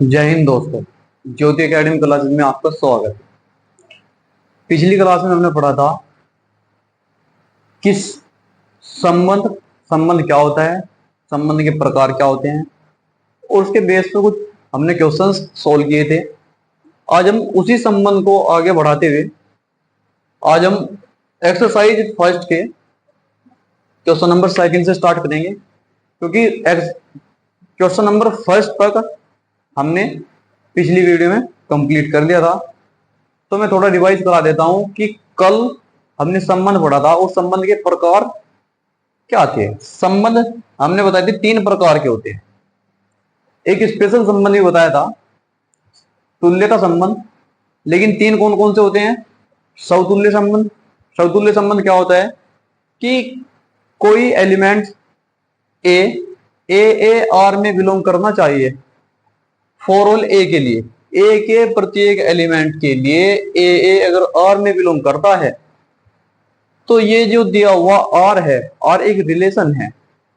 जय हिंद दोस्तों। ज्योति academy classes में आपका स्वागत है। पिछली क्लास में हमने पढ़ा था किस संबंध संबंध क्या होता है, संबंध के प्रकार क्या होते हैं, और उसके बेस पर कुछ हमने क्वेश्चंस सॉल्व किए थे। आज हम उसी संबंध को आगे बढ़ाते हुए आज हम एक्सरसाइज फर्स्ट के क्वेश्चन नंबर सेकंड से स्टार्ट करेंगे, क्योंकि क्वेश्चन नंबर फर्स्ट तक हमने पिछली वीडियो में कंप्लीट कर लिया था। तो मैं थोड़ा रिवाइज करा देता हूं कि कल हमने संबंध पढ़ा था और संबंध के प्रकार क्या थे। संबंध हमने बताए थे 3 प्रकार के होते हैं। एक स्पेशल संबंध भी बताया था, तुल्यता संबंध। लेकिन 3 कौन कौन से होते हैं? समतुल्य संबंध। समतुल्य संबंध क्या होता है कि कोई एलिमेंट ए आर में बिलोंग करना चाहिए फॉर ऑल ए के लिए। ए के प्रत्येक एलिमेंट के लिए ए अगर आर में बिलोंग करता है तो ये जो दिया हुआ आर है, आर एक रिलेशन है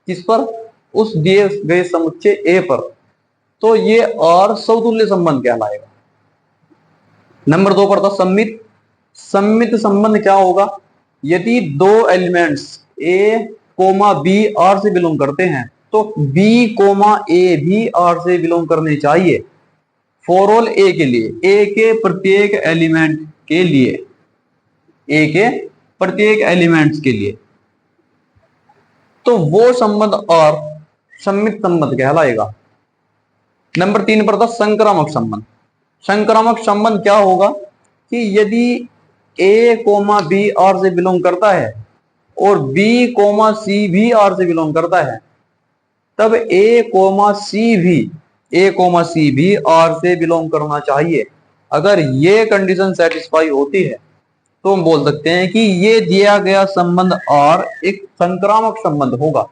किस पर? उस दिए गए समुच्चय ए पर। तो ये आर समतुल्य संबंध कहलाएगा। नंबर 2 पर था सम्मित। सम्मित संबंध क्या होगा? यदि दो elements a comma b R से बिलोंग करते हैं तो बी कोमा ए भी आर से बिलोंग करने चाहिए फॉर ऑल ए के लिए। ए के प्रत्येक एलिमेंट के लिए, ए के प्रत्येक एलिमेंट्स के लिए। तो वो संबंध आर सम्मित संबंध कहलाएगा। नंबर 3 पर था संक्रामक संबंध। संक्रामक संबंध क्या होगा कि यदि ए कोमा बी आर से बिलोंग करता है और बी कोमा सी भी आर से बिलोंग करता है, तब ए कोमा सी भी आर से बिलोंग करना चाहिए। अगर ये कंडीशन सेटिस्फाई होती है तो हम बोल सकते हैं कि ये दिया गया संबंध आर एक संक्रामक संबंध होगा।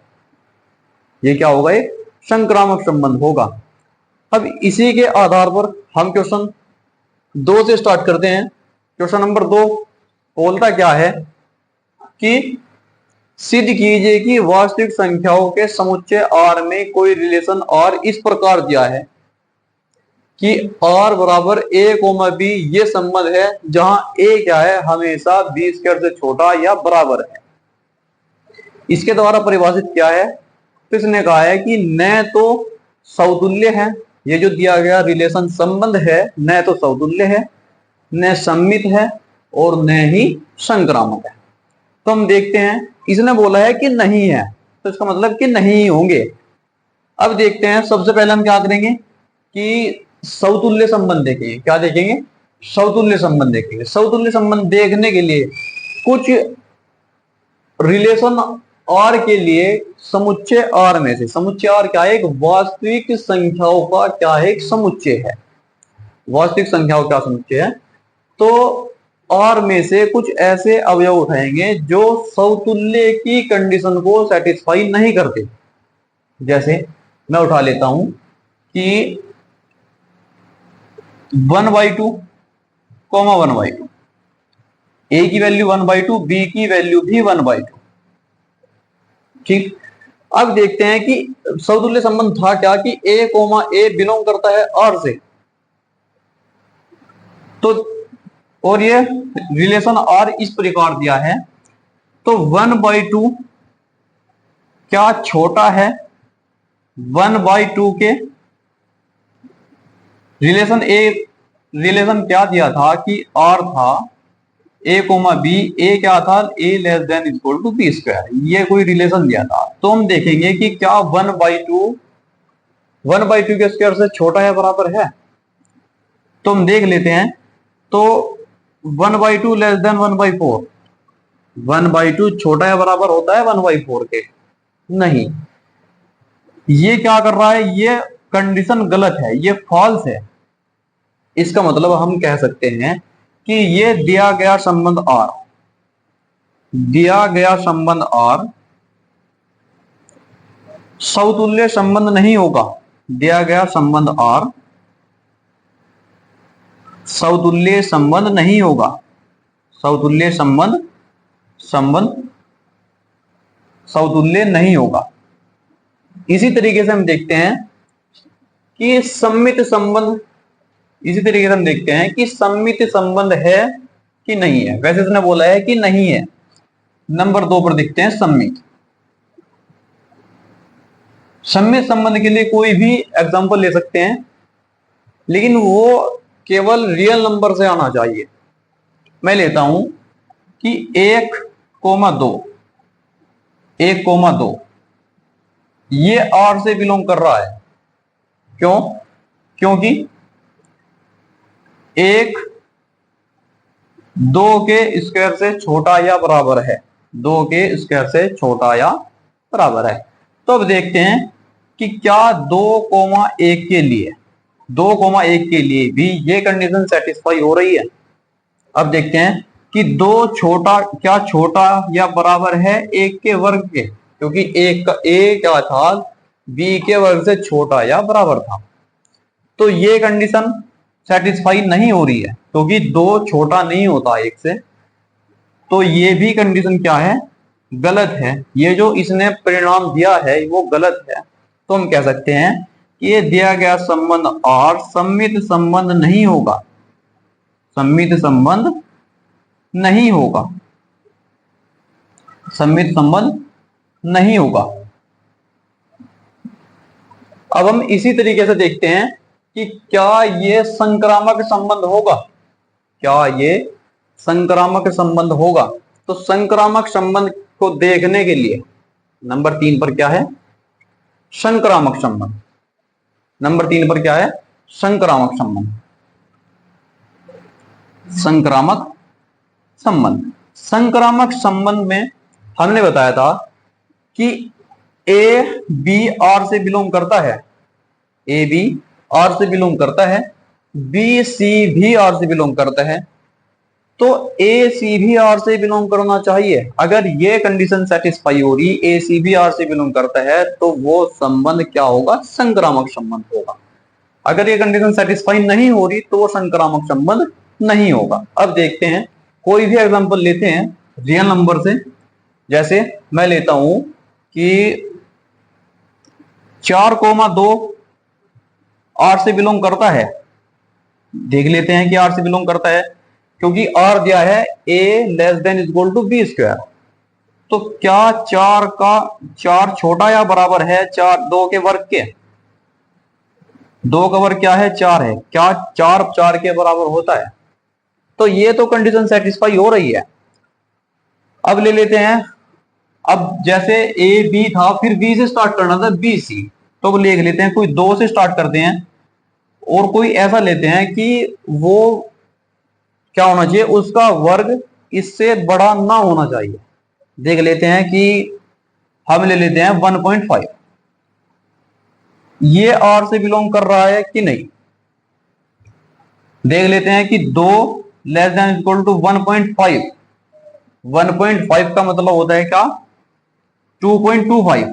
ये क्या होगा? एक संक्रामक संबंध होगा। अब इसी के आधार पर हम क्वेश्चन 2 से स्टार्ट करते हैं। क्वेश्चन नंबर 2 बोलता क्या है कि सिद्ध कीजिए कि वास्तविक संख्याओं के समुच्चय आर में कोई रिलेशन आर इस प्रकार दिया है कि आर बराबर ए कोमा बी। ये संबंध है जहां ए क्या है? हमेशा बी स्क्वायर से छोटा या बराबर है। इसके द्वारा परिभाषित क्या है? तो इसने कहा है कि न तो समतुल्य है, ये जो दिया गया रिलेशन संबंध है न तो समतुल्य है, न सम्मित है और न ही संक्रामक है। तो हम देखते हैं, इसने बोला है कि नहीं है तो इसका मतलब कि नहीं होंगे। अब देखते हैं, सबसे पहले हम क्या करेंगे कि समतुल्य संबंध देखेंगे। क्या देखेंगे? समतुल्य संबंध देखेंगे। समतुल्य संबंध देखने के लिए कुछ रिलेशन आर के लिए समुच्चय आर में से, समुच्चय आर क्या है? एक वास्तविक संख्याओं का क्या है? एक समुच्चय है। वास्तविक संख्याओं का समुच्चय है। तो आर में से कुछ ऐसे अवयव उठाएंगे जो समतुल्य की कंडीशन को सेटिस्फाई नहीं करते। जैसे मैं उठा लेता हूं कि 1/2 कॉमा 1/2, ए की वैल्यू 1/2, बी की वैल्यू भी 1/2। ठीक। अब देखते हैं कि समतुल्य संबंध था क्या कि ए कोमा ए बिलोंग करता है आर से। तो और ये रिलेशन आर इस प्रकार दिया है, तो 1/2 क्या छोटा है 1/2 के? रिलेशन क्या दिया था कि आर था ए कोमा बी, ए क्या था? A less than equal to B square. ये कोई रिलेशन दिया था। तो हम देखेंगे कि क्या 1/2 के स्क्वायर से छोटा है, बराबर है? तो हम देख लेते हैं। तो 1/2 लेस देन 1/4, 1/2 छोटा या बराबर होता है 1/4 के? नहीं। ये क्या कर रहा है? ये कंडीशन गलत है, ये फॉल्स है। इसका मतलब हम कह सकते हैं कि ये दिया गया संबंध आर समतुल्य संबंध नहीं होगा। दिया गया संबंध आर समतुल्य संबंध नहीं होगा। समतुल्य समतुल्य नहीं होगा। इसी तरीके से हम देखते हैं कि सम्मित संबंध, इसी तरीके से हम देखते हैं कि सम्मित संबंध है कि नहीं है। वैसे इसने बोला है कि नहीं है। नंबर 2 पर देखते हैं सम्मित। सम्मित संबंध के लिए कोई भी एग्जांपल ले सकते हैं, लेकिन वो केवल रियल नंबर से आना चाहिए। मैं लेता हूं कि 1,2 1,2 ये R से बिलोंग कर रहा है। क्यों? क्योंकि 1 2 के स्क्वायर से छोटा या बराबर है, 2 के स्क्वायर से छोटा या बराबर है। तो अब देखते हैं कि क्या 2,1 के लिए 2,1 के लिए भी ये कंडीशन सेटिस्फाई हो रही है। अब देखते हैं कि 2 छोटा क्या छोटा या बराबर है 1 के वर्ग के, क्योंकि 1 का a क्या था, b के वर्ग से छोटा या बराबर था। तो ये कंडीशन सेटिस्फाई नहीं हो रही है, क्योंकि 2 छोटा नहीं होता 1 से। तो ये भी कंडीशन क्या है, गलत है। ये जो इसने परिणाम दिया है वो गलत है। तो हम कह सकते हैं कि ये दिया गया संबंध R सम्मित संबंध नहीं होगा, सम्मित संबंध नहीं होगा, सम्मित संबंध नहीं होगा। अब हम इसी तरीके से देखते हैं कि क्या ये संक्रामक संबंध होगा, क्या ये संक्रामक संबंध होगा। तो संक्रामक संबंध को देखने के लिए नंबर 3 पर क्या है, संक्रामक संबंध। नंबर 3 पर क्या है, संक्रामक संबंध। संक्रामक संबंध, संक्रामक संबंध में हमने बताया था कि ए बी आर से बिलोंग करता है, ए बी आर से बिलोंग करता है, बी सी भी आर से बिलोंग करता है। तो ए सी भी आर से बिलोंग करना चाहिए। अगर ये कंडीशन सेटिस्फाई हो रही, ए सी भी आर से बिलोंग करता है, तो वो संबंध क्या होगा, संक्रामक संबंध होगा। अगर ये कंडीशन सेटिस्फाई नहीं हो रही तो वो संक्रामक संबंध नहीं होगा। अब देखते हैं, कोई भी एग्जांपल लेते हैं रियल नंबर से। जैसे मैं लेता हूं कि 4,2 आर से बिलोंग करता है। देख लेते हैं कि आर से बिलोंग करता है, क्योंकि आर दिया है a <= b स्क्वायर। तो क्या 4 छोटा या बराबर है 2 के वर्ग के? 2 का वर्ग क्या है, 4 है। क्या 4 के बराबर होता है? तो ये तो कंडीशन सेटिस्फाई हो रही है। अब ले लेते हैं, अब जैसे ए बी था, फिर बी से स्टार्ट करना था, बी सी। तो अब लिख लेते हैं, कोई 2 से स्टार्ट करते हैं, और कोई ऐसा लेते हैं कि वो क्या होना चाहिए, उसका वर्ग इससे बड़ा ना होना चाहिए। देख लेते हैं कि हम ले लेते हैं 1.5। ये आर से बिलोंग कर रहा है कि नहीं, देख लेते हैं कि 2 <= 1.5। 1.5 का मतलब होता है क्या, 2.25।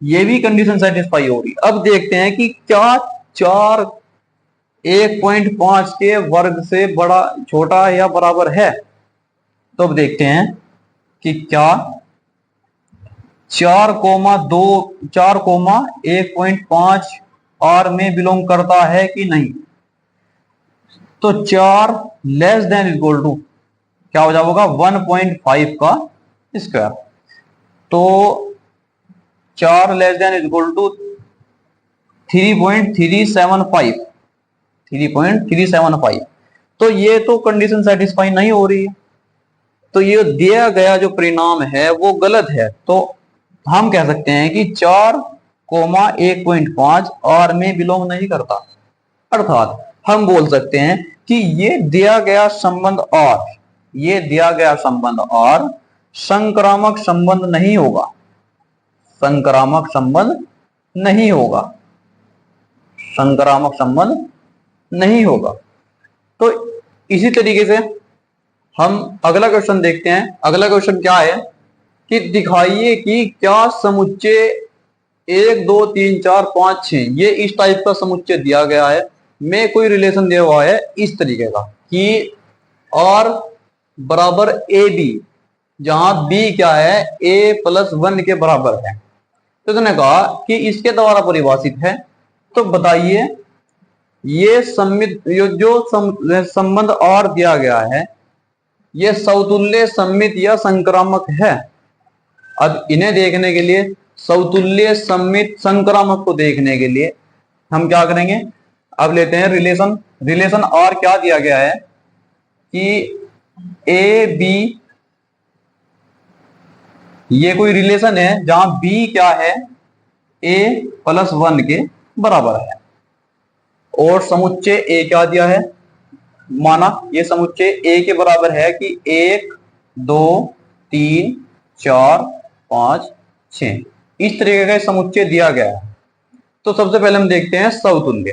ये भी कंडीशन सेटिस्फाई हो रही। अब देखते हैं कि क्या 4 1.5 के वर्ग से बड़ा, छोटा या बराबर है। तो अब देखते हैं कि क्या 4,1.5 आर में बिलोंग करता है कि नहीं। तो 4 <= क्या हो जाएगा, 1.5 का स्क्वायर। तो 4 <= 3.375, 3.375। तो ये तो कंडीशन सेटिस्फाई नहीं हो रही है। तो ये दिया गया जो परिणाम है वो गलत है। तो हम कह सकते हैं कि 4,1.5 आर में बिलोंग नहीं करता। अर्थात हम बोल सकते हैं कि ये दिया गया संबंध आर, ये दिया गया संबंध आर संक्रामक संबंध नहीं होगा, संक्रामक संबंध नहीं होगा, संक्रामक संबंध नहीं होगा। तो इसी तरीके से हम अगला क्वेश्चन देखते हैं। अगला क्वेश्चन क्या है कि दिखाइए कि क्या समुच्चय 1 2 3 4 5 6 ये इस टाइप का समुच्चय दिया गया है, में कोई रिलेशन दिया हुआ है इस तरीके का कि R बराबर AB, जहां B क्या है, A+1 के बराबर है। तो इसने कहा कि इसके द्वारा परिभाषित है। तो बताइए ये सम्मित जो संबंध और दिया गया है ये समतुल्य सम्मित या संक्रामक है। अब इन्हें देखने के लिए, समतुल्य सम्मित संक्रामक को देखने के लिए हम क्या करेंगे, अब लेते हैं रिलेशन। रिलेशन और क्या दिया गया है कि ए बी, ये कोई रिलेशन है जहां बी क्या है, a+1 के बराबर है। और समुच्चय ए क्या दिया है, माना ये समुच्चय ए के बराबर है कि 1 2 3 4 5 6, इस तरीके का समुच्चय दिया गया है। तो सबसे पहले हम देखते हैं समतुल्य।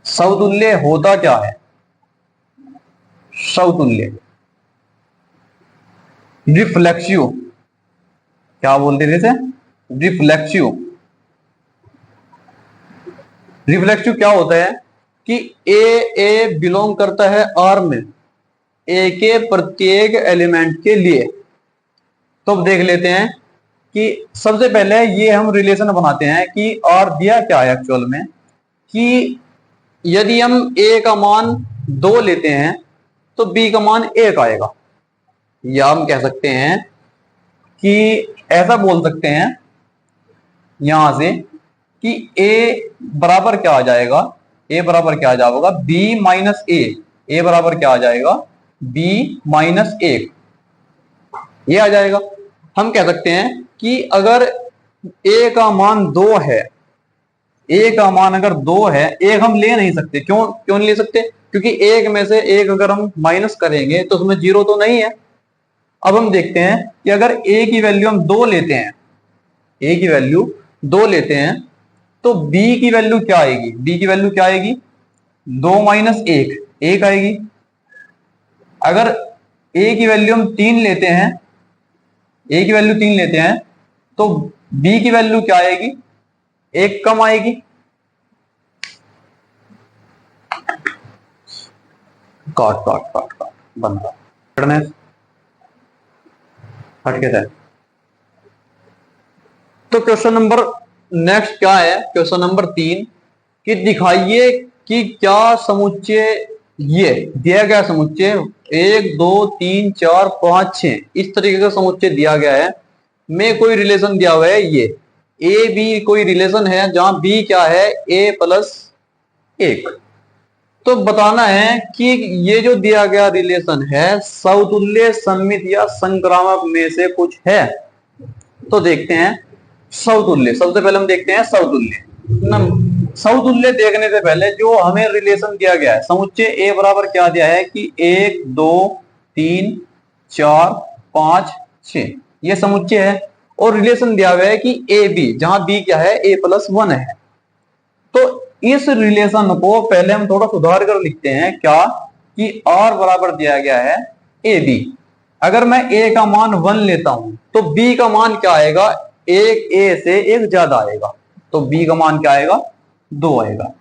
समतुल्य होता क्या है, समतुल्य रिफ्लेक्सिव, क्या बोलते थे इसे, रिफ्लेक्सिव। रिफ्लेक्सिव क्या होता है कि ए बिलोंग करता है आर में, ए के प्रत्येक एलिमेंट के लिए। तो अब देख लेते हैं कि सबसे पहले ये हम रिलेशन बनाते हैं कि आर दिया क्या है एक्चुअल में, कि यदि हम ए का मान 2 लेते हैं तो बी का मान 1 आएगा। या हम कह सकते हैं कि ऐसा बोल सकते हैं यहां से कि ए बराबर क्या आ जाएगा, ए बराबर क्या आ जाएगा, बी माइनस ए बराबर क्या आ जाएगा, b-1, ये आ जाएगा। हम कह सकते हैं कि अगर a का मान 2 है, a का मान अगर 2 है, एक हम ले नहीं सकते, क्यों नहीं ले सकते, क्योंकि एक में से एक अगर हम माइनस करेंगे तो उसमें 0 तो नहीं है। अब हम देखते हैं कि अगर a की वैल्यू हम 2 लेते हैं, a की वैल्यू 2 लेते हैं तो b की वैल्यू क्या आएगी, b की वैल्यू क्या आएगी, 2 - 1 1 आएगी। अगर a की वैल्यू हम 3 लेते हैं, a की वैल्यू 3 लेते हैं तो b की वैल्यू क्या आएगी, 1 कम आएगी। काट काट काट काट बंद हट के जाए। तो क्वेश्चन नंबर नेक्स्ट क्या है, क्वेश्चन नंबर 3 कि दिखाइए कि क्या समुच्चय, ये दिया गया समुच्चय 1 2 3 4 5 6 इस तरीके का समुच्चय दिया गया है, में कोई रिलेशन दिया हुआ है, ये ए बी कोई रिलेशन है जहां बी क्या है, a+1। तो बताना है कि ये जो दिया गया रिलेशन है समतुल्य सम्मित या संक्रामक में से कुछ है। तो देखते हैं समतुल्य। सबसे पहले हम देखते हैं समतुल्य। समतुल्य देखने से पहले जो हमें रिलेशन दिया गया है, समुच्चय ए बराबर क्या दिया है कि 1 2 3 4 5 6, ये समुच्चय है। और रिलेशन दिया हुआ है कि ए बी, जहां बी क्या है, a+1 है। तो इस रिलेशन को पहले हम थोड़ा सुधार कर लिखते हैं, क्या कि r बराबर दिया गया है ए बी। अगर मैं a का मान 1 लेता हूं तो b का मान क्या आएगा, एक a से एक ज्यादा आएगा, तो b का मान क्या आएगा, 2 आएगा।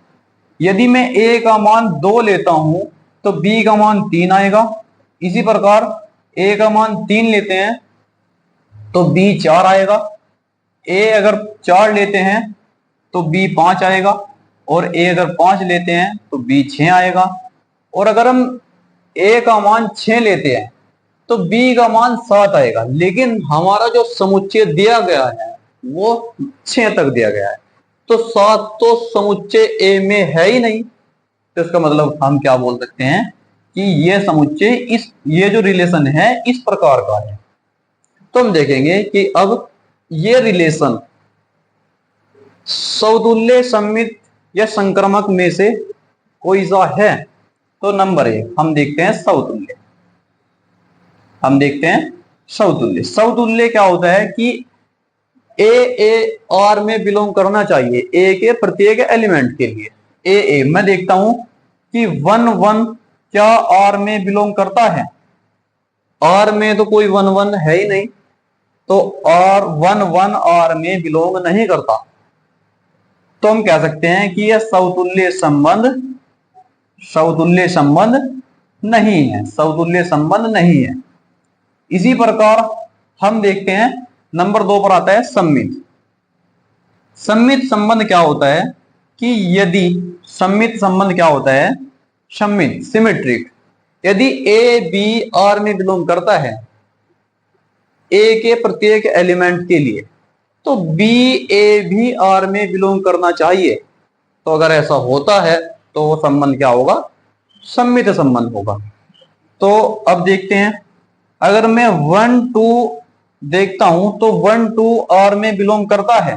यदि मैं a का मान 2 लेता हूं तो b का मान 3 आएगा। इसी प्रकार a का मान 3 लेते हैं तो b 4 आएगा। a अगर 4 लेते हैं तो b 5 आएगा, और a अगर 5 लेते हैं तो b 6 आएगा। और अगर हम a का मान 6 लेते हैं तो b का मान 7 आएगा। लेकिन हमारा जो समुच्चय दिया गया है वो 6 तक दिया गया है, तो 7 तो समुच्चय a में है ही नहीं। तो इसका मतलब हम क्या बोल सकते हैं कि ये समुच्चय, ये जो रिलेशन है इस प्रकार का है। तो हम देखेंगे कि अब ये रिलेशन समतुल्य सम्मित या संक्रामक में से कोई सा है। तो नंबर 1 हम देखते हैं समतुल्य। हम देखते हैं समतुल्य। समतुल्य क्या होता है कि ए आर में बिलोंग करना चाहिए, ए के प्रत्येक एलिमेंट के लिए। ए मैं देखता हूं कि 1 1 क्या आर में बिलोंग करता है, आर में तो कोई 1 1 है ही नहीं, तो आर 1 1 आर में बिलोंग नहीं करता। तो हम कह सकते हैं कि यह समतुल्य संबंध नहीं है, समतुल्य संबंध नहीं है। इसी प्रकार हम देखते हैं नंबर 2 पर आता है सम्मित। सम्मित संबंध क्या होता है कि यदि सम्मित संबंध क्या होता है, सम्मित सिमेट्रिक, यदि ए बी आर में बिलोंग करता है, ए के प्रत्येक एलिमेंट के लिए, तो बी ए भी आर में बिलोंग करना चाहिए। तो अगर ऐसा होता है तो वो संबंध क्या होगा, सम्मित संबंध होगा। तो अब देखते हैं, अगर मैं 1 2 देखता हूं तो 1 2 आर में बिलोंग करता है,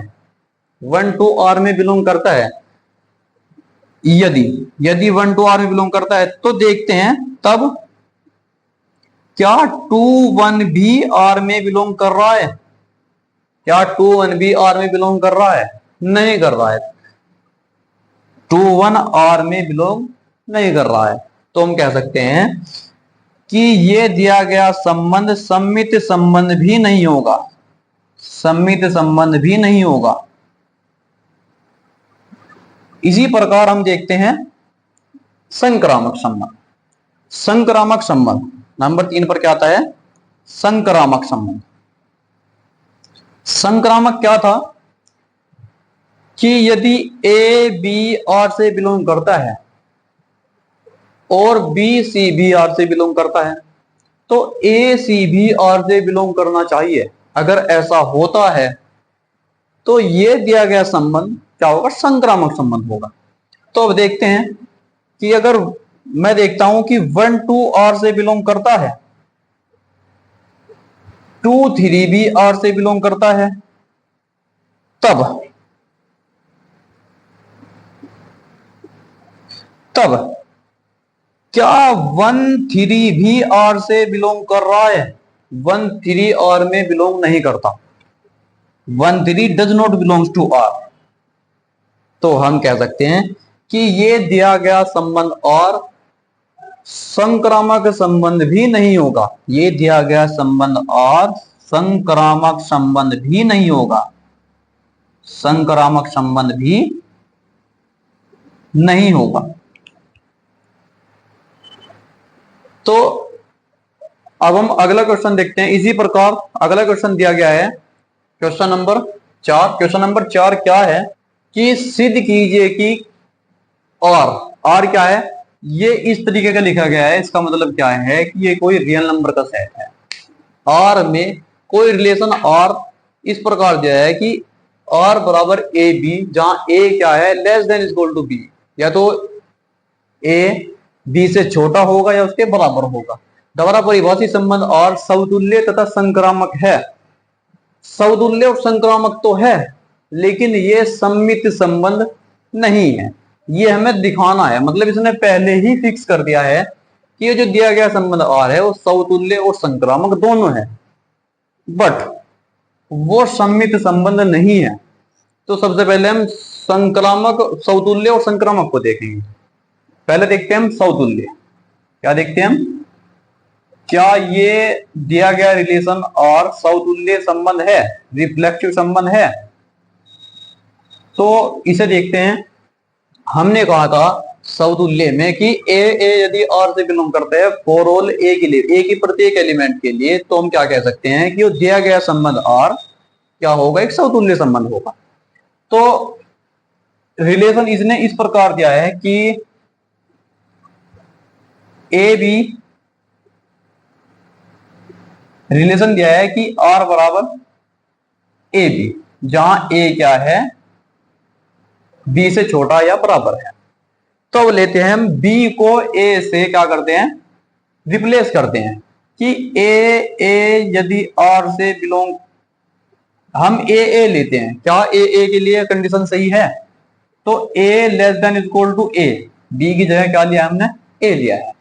1 2 आर में बिलोंग करता है। यदि 1 2 आर में बिलोंग करता है तो देखते हैं तब क्या 2 1 भी आर में बिलोंग कर रहा है, क्या 2 1 भी आर में बिलोंग कर रहा है, नहीं कर रहा है। 2 1 आर में बिलोंग नहीं कर रहा है। तो हम कह सकते हैं कि ये दिया गया संबंध सम्मित संबंध भी नहीं होगा, सम्मित संबंध भी नहीं होगा। इसी प्रकार हम देखते हैं संक्रामक संबंध। संक्रामक संबंध नंबर 3 पर क्या आता है, संक्रामक संबंध। संक्रामक क्या था कि यदि ए बी आर से बिलोंग करता है और बी सी भी आर से बिलोंग करता है, तो ए सी भी आर से बिलोंग करना चाहिए। अगर ऐसा होता है तो ये दिया गया संबंध क्या होगा, संक्रामक संबंध होगा। तो अब देखते हैं कि अगर मैं देखता हूं कि 1 2 आर से बिलोंग करता है, 2 3 भी आर से बिलोंग करता है, तब क्या 1 3 भी आर से बिलोंग कर रहा है, 1 3 आर में बिलोंग नहीं करता, 1 3 does not belongs to R. तो हम कह सकते हैं कि ये दिया गया संबंध और संक्रामक संबंध भी नहीं होगा, ये दिया गया संबंध और संक्रामक संबंध भी नहीं होगा, संक्रामक संबंध भी नहीं होगा। तो अब हम अगला क्वेश्चन देखते हैं। इसी प्रकार अगला क्वेश्चन दिया गया है क्वेश्चन नंबर 4। क्वेश्चन नंबर 4 क्या है कि सिद्ध कीजिए कि आर क्या है, ये इस तरीके का लिखा गया है। इसका मतलब क्या है कि ये कोई रियल नंबर का सेट है। आर में कोई रिलेशन आर इस प्रकार दिया है कि आर बराबर ए बी, जहां ए क्या है, less than equal to b, या तो ए बी से छोटा होगा या उसके बराबर होगा। द्वारा परिभाषित संबंध और समतुल्य तथा संक्रामक है। समतुल्य और संक्रामक तो है, लेकिन ये सम्मित संबंध नहीं है। ये हमें दिखाना है, मतलब इसने पहले ही फिक्स कर दिया है कि ये जो दिया गया संबंध आर है वो समतुल्य और संक्रामक दोनों है, बट वो सम्मित संबंध नहीं है। तो सबसे पहले हम संक्रामक, समतुल्य और संक्रामक को देखेंगे। पहले देखते हैं हम समतुल्य। क्या देखते हैं हम, क्या ये दिया गया रिलेशन और समतुल्य संबंध है, रिफ्लेक्सिव संबंध है। तो इसे देखते हैं। हमने कहा था समतुल्य में कि ए यदि आर से बिलोंग करता है फॉर ऑल ए के लिए, ए की प्रत्येक एलिमेंट के लिए, तो हम क्या कह सकते हैं कि वो दिया गया संबंध आर क्या होगा, एक समतुल्य संबंध होगा। तो रिलेशन इसने इस प्रकार दिया है कि ए बी, रिलेशन दिया है कि आर बराबर ए बी, जहां ए क्या है, बी से छोटा या बराबर है। तो अब लेते हैं हम बी को ए से क्या करते हैं, रिप्लेस करते हैं कि ए यदि आर से बिलोंग, हम ए लेते हैं। क्या ए के लिए कंडीशन सही है, तो A less than equal to A, B की जगह क्या लिया हमने, ए लिया है।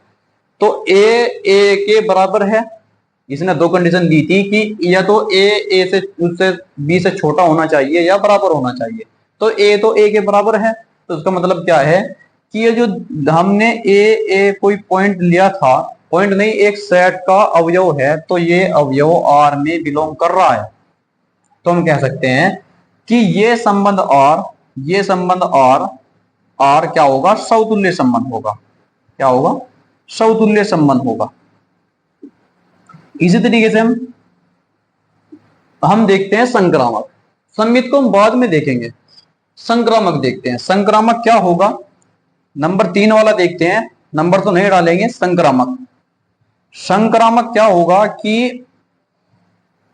तो ए के बराबर है। इसने दो कंडीशन दी थी कि या तो ए से उससे बी से छोटा होना चाहिए या बराबर होना चाहिए। तो ए के बराबर है, तो उसका मतलब क्या है कि ये जो हमने ए कोई पॉइंट लिया था, पॉइंट नहीं, एक सेट का अवयव है, तो ये अवयव आर में बिलोंग कर रहा है। तो हम कह सकते हैं कि ये संबंध आर क्या होगा, समतुल्य संबंध होगा। क्या होगा, समतुल्य संबंध होगा। इसी तरीके से हम देखते हैं संक्रामक। सम्मित को हम बाद में देखेंगे, संक्रामक देखते हैं। संक्रामक क्या होगा, नंबर 3 वाला देखते हैं, नंबर तो नहीं डालेंगे। संक्रामक, संक्रामक क्या होगा कि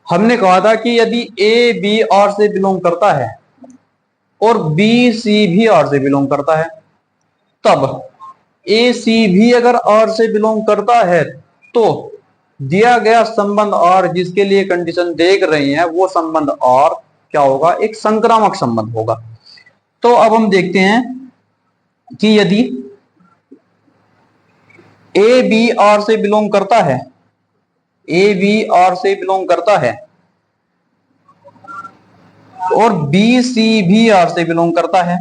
हमने कहा था कि यदि ए बी आर से बिलोंग करता है और बी सी भी आर से बिलोंग करता है, तब ए सी भी अगर आर से बिलोंग करता है तो दिया गया संबंध आर जिसके लिए कंडीशन देख रही है वो संबंध आर क्या होगा, एक संक्रामक संबंध होगा। तो अब हम देखते हैं कि यदि ए बी आर से बिलोंग करता है, ए बी आर से बिलोंग करता है और बी सी भी आर से बिलोंग करता है,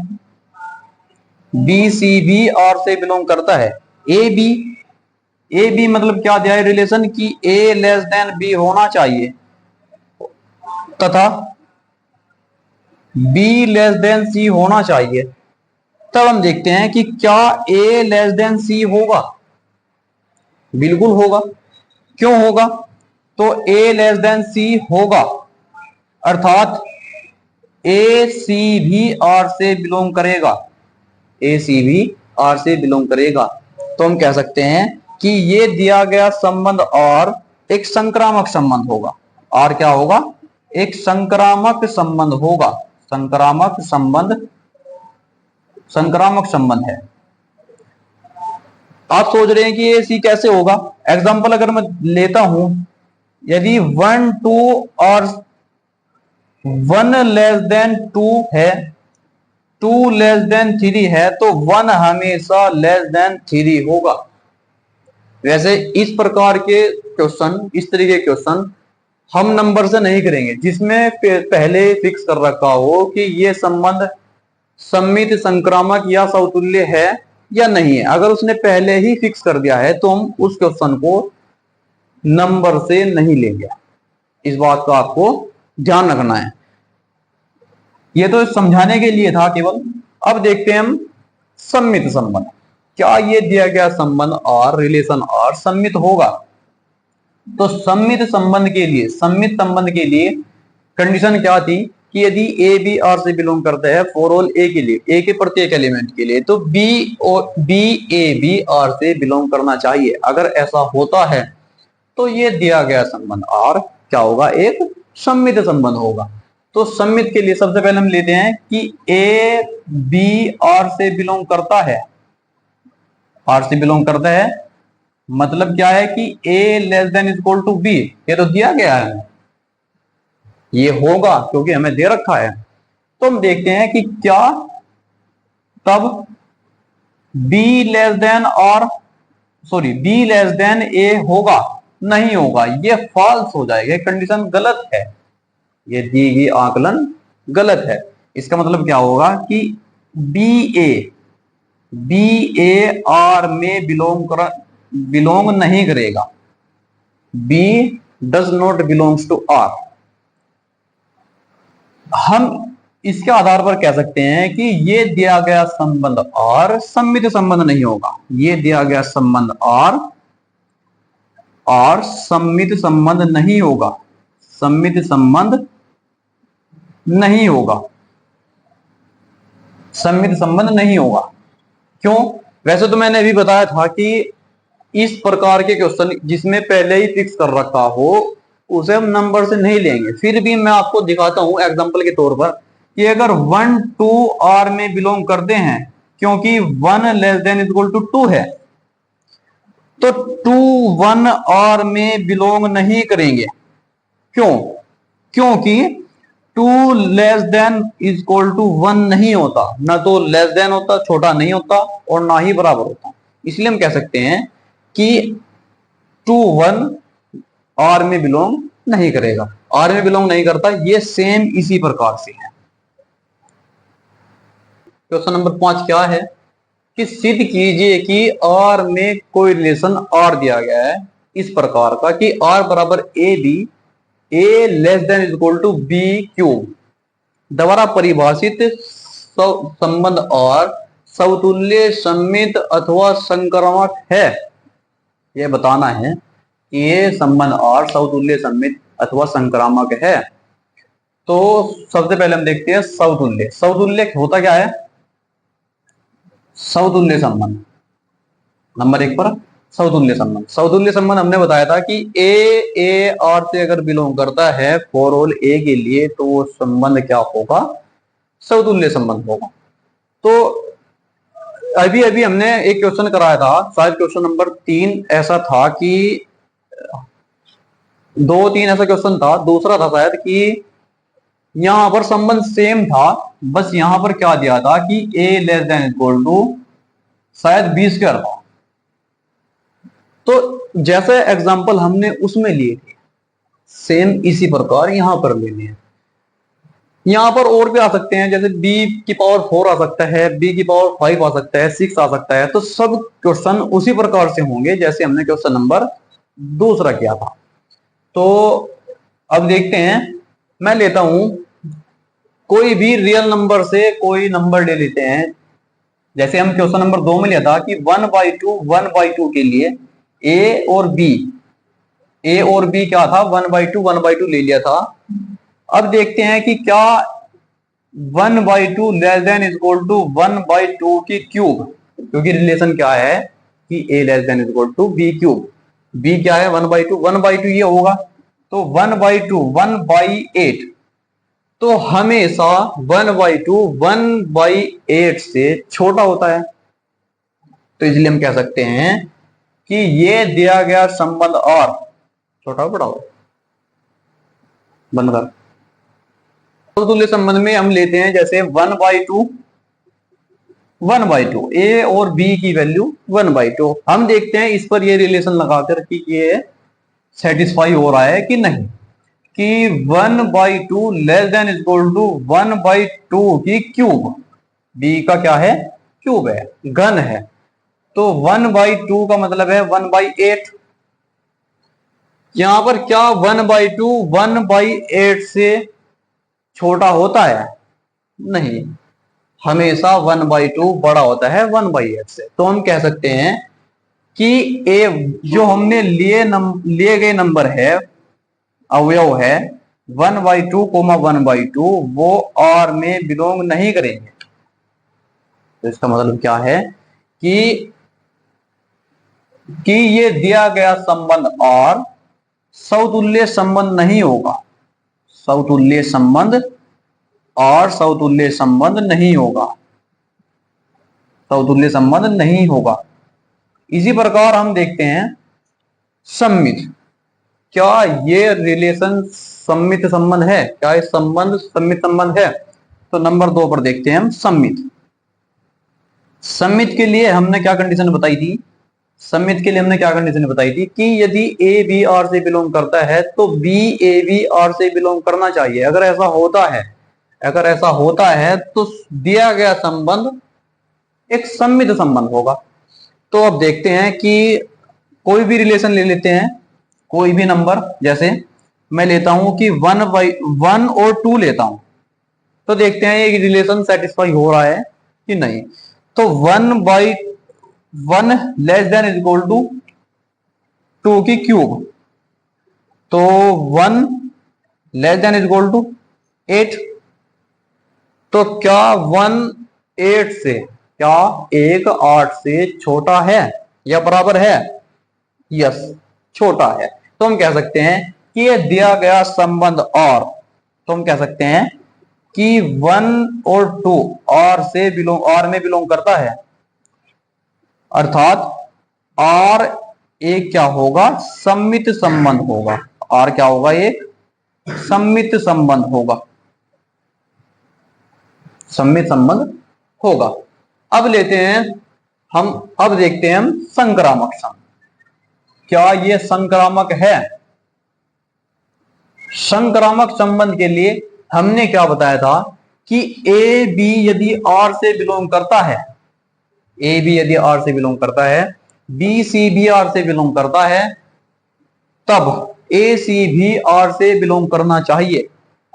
बी सी भी आर से बिलोंग करता है। ए बी मतलब क्या दिया है रिलेशन की ए लेस देन बी होना चाहिए तथा बी लेस देन सी होना चाहिए। तब हम देखते हैं कि क्या ए लेस देन सी होगा, बिल्कुल होगा। क्यों होगा, तो ए लेस देन सी होगा अर्थात ए सी भी आर से बिलोंग करेगा, ए सी भी आर से बिलोंग करेगा। तो हम कह सकते हैं कि ये दिया गया संबंध आर एक संक्रामक संबंध होगा। आर क्या होगा, एक संक्रामक संबंध होगा। संक्रामक संबंध है। आप सोच रहे हैं कि ये सी कैसे होगा, एग्जांपल अगर मैं लेता हूं, यदि 1 2 और 1 लेस देन 2 है, 2 लेस देन 3 है, तो 1 हमेशा लेस देन 3 होगा। वैसे इस प्रकार के क्वेश्चन, इस तरीके के क्वेश्चन हम नंबर से नहीं करेंगे जिसमें पहले फिक्स कर रखा हो कि ये संबंध सममित, संक्रामक या समतुल्य है या नहीं है। अगर उसने पहले ही फिक्स कर दिया है तो हम उस क्वेश्चन को नंबर से नहीं लेंगे। इस बात का आपको ध्यान रखना है। ये तो समझाने के लिए था केवल। अब देखते हैं हम सममित संबंध। क्या ये दिया गया संबंध आर, रिलेशन आर सममित होगा? तो सममित संबंध के लिए कंडीशन क्या थी कि यदि ए बी आर से बिलोंग करता है फॉर ऑल ए के लिए, ए के प्रत्येक एलिमेंट के लिए, तो बी ए बी आर से बिलोंग करना चाहिए। अगर ऐसा होता है तो ये दिया गया संबंध आर क्या होगा, एक सममित संबंध होगा। तो सममित के लिए सबसे पहले हम लेते हैं कि ए बी आर से बिलोंग करता है, आर से बिलोंग करता है मतलब क्या है कि a less than equal to b, ये तो दिया गया है, ये होगा क्योंकि हमें दे रखा है। तो हम देखते हैं कि क्या तब b less than b less than a होगा, नहीं होगा, ये फॉल्स हो जाएगा, कंडीशन गलत है, ये दी गई आकलन गलत है। इसका मतलब क्या होगा कि बी ए आर में बिलोंग नहीं करेगा, b does not belongs to R. हम इसके आधार पर कह सकते हैं कि ये दिया गया संबंध आर सममित संबंध नहीं होगा, ये दिया गया संबंध आर सममित संबंध नहीं होगा, सममित संबंध नहीं होगा, सममित संबंध नहीं होगा। क्यों? वैसे तो मैंने अभी बताया था कि इस प्रकार के क्वेश्चन जिसमें पहले ही फिक्स कर रखा हो उसे हम नंबर से नहीं लेंगे। फिर भी मैं आपको दिखाता हूं एग्जांपल के तौर पर कि अगर 1 2 आर में बिलोंग करते हैं, क्योंकि 1 लेस देन इक्वल टू 2 है, तो 2 1 आर में बिलोंग नहीं करेंगे। क्यों? क्योंकि 2 लेस देन इक्वल टू 1 नहीं होता, ना तो लेस देन होता, छोटा नहीं होता, और ना ही बराबर होता। इसलिए हम कह सकते हैं कि 2 1 आर में बिलोंग नहीं करेगा, आर में बिलोंग नहीं करता। ये सेम इसी प्रकार से है। क्वेश्चन नंबर 5 क्या है कि सिद्ध कीजिए कि आर में कोई रिलेशन आर दिया गया है इस प्रकार का कि आर बराबर a b, a less than equal to b cube द्वारा परिभाषित संबंध आर समतुल्य, सममित अथवा संक्रामक है। यह बताना है कि ये संबंध आर समतुल्य, सममित अथवा संक्रामक है। तो सबसे पहले हम देखते हैं समतुल्य। समतुल्य होता क्या है? समतुल्य संबंध नंबर 1 पर समतुल्य संबंध। समतुल्य संबंध हमने बताया था कि ए आर से अगर बिलोंग करता है फॉर ऑल ए के लिए, तो वो संबंध क्या होगा? समतुल्य संबंध होगा। तो अभी अभी हमने एक क्वेश्चन कराया था, शायद क्वेश्चन नंबर 3 ऐसा था कि 2-3 ऐसा क्वेश्चन था, दूसरा था शायद कि यहां पर संबंध सेम था, बस यहां पर क्या दिया था कि a less than equal to शायद b² था। तो जैसे एग्जांपल हमने उसमें लिए थे, सेम इसी प्रकार यहां पर लेने हैं। यहां पर और भी आ सकते हैं, जैसे b की पावर 4 आ सकता है, b की पावर 5 आ सकता है, 6 आ सकता है। तो सब क्वेश्चन उसी प्रकार से होंगे जैसे हमने क्वेश्चन नंबर दूसरा किया था। तो अब देखते हैं, मैं लेता हूं कोई भी रियल नंबर से कोई नंबर ले लेते हैं। जैसे हम क्वेश्चन नंबर 2 में लिया था कि 1/2 के लिए ए और बी क्या था? 1/2 ले लिया था। अब देखते हैं कि क्या 1/2 लेस देन इक्वल टू 1/2 की क्यूब, क्योंकि रिलेशन क्या है कि a less than equal to b cube. b क्या है? 1/2 ये होगा, तो 1/2 1/8। तो हमेशा 1/2 1/8 से छोटा होता है। तो इसलिए हम कह सकते हैं कि ये दिया गया संबंध और छोटा बड़ा हो। बंद कर। समतुल्य संबंध में हम लेते हैं जैसे 1/2 ए और बी की वैल्यू 1/2। हम देखते हैं इस पर ये रिलेशन लगाकर कि ये सेटिस्फाई हो रहा है कि नहीं, कि 1/2 लेस देन इक्वल टू 1/2 की क्यूब। बी का क्या है? क्यूब है, घन है। तो 1/2 का मतलब है 1/8। यहां पर क्या 1/2 1/8 से छोटा होता है? नहीं, हमेशा 1/2 बड़ा होता है 1/8 से। तो हम कह सकते हैं कि ए जो हमने लिए गए नंबर है, अवयव है 1/2 1/2, वो आर में बिलोंग नहीं करेंगे। तो इसका मतलब क्या है कि ये दिया गया संबंध और समतुल्य संबंध नहीं होगा। समतुल्य संबंध और समतुल्य संबंध नहीं होगा। समतुल्य संबंध नहीं होगा। इसी प्रकार हम देखते हैं सम्मित। क्या ये रिलेशन सम्मित संबंध है? क्या ये संबंध सम्मित संबंध है? तो नंबर 2 पर देखते हैं हम सम्मित। सम्मित के लिए हमने क्या कंडीशन बताई थी? सम्मित के लिए हमने क्या कंडीशन बताई थी कि यदि ए बी आर से बिलोंग करता है तो बी ए बी आर से बिलोंग करना चाहिए। अगर ऐसा होता है तो दिया गया संबंध एक सम्मित संबंध होगा। तो अब देखते हैं कि कोई भी रिलेशन ले लेते हैं, कोई भी नंबर, जैसे मैं लेता हूं कि 1 और 2 लेता हूं, तो देखते हैं ये रिलेशन सेटिस्फाई हो रहा है कि नहीं। तो 1/1 लेस देन इक्वल टू 2 की क्यूब, तो 1 लेस देन इक्वल टू 8। तो क्या 1 8 से, क्या 1 8 से छोटा है या बराबर है? यस, छोटा है। तो हम कह सकते हैं कि ये दिया गया संबंध और, तो हम कह सकते हैं कि 1 और 2 आर में बिलोंग करता है, अर्थात आर एक क्या होगा? सम्मित संबंध होगा। आर क्या होगा? एक सम्मित संबंध होगा। सम्मित संबंध होगा। अब लेते हैं हम, अब देखते हैं हम संक्रामक संबंध। क्या ये संक्रामक है? संक्रामक संबंध के लिए हमने क्या बताया था कि ए बी यदि आर से बिलोंग करता है, ए बी यदि आर से बिलोंग करता है, बी सी भी आर से बिलोंग करता है, तब ए सी भी आर से बिलोंग करना चाहिए।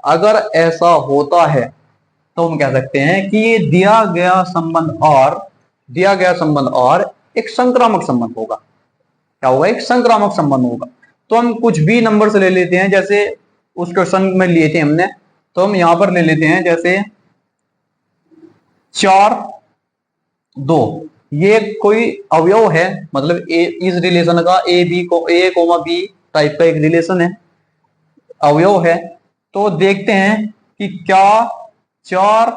अगर ऐसा होता है तो हम कह सकते हैं कि ये दिया गया संबंध और एक संक्रामक संबंध होगा। क्या होगा? एक संक्रामक संबंध होगा। तो हम कुछ भी नंबर से ले लेते हैं, जैसे उस क्वेश्चन में लिए थे हमने तो हम यहां पर ले लेते हैं जैसे 4 2, ये कोई अवयव है, मतलब इस रिलेशन का ए कोमा बी टाइप का एक रिलेशन है, अवयव है। तो देखते हैं कि क्या 4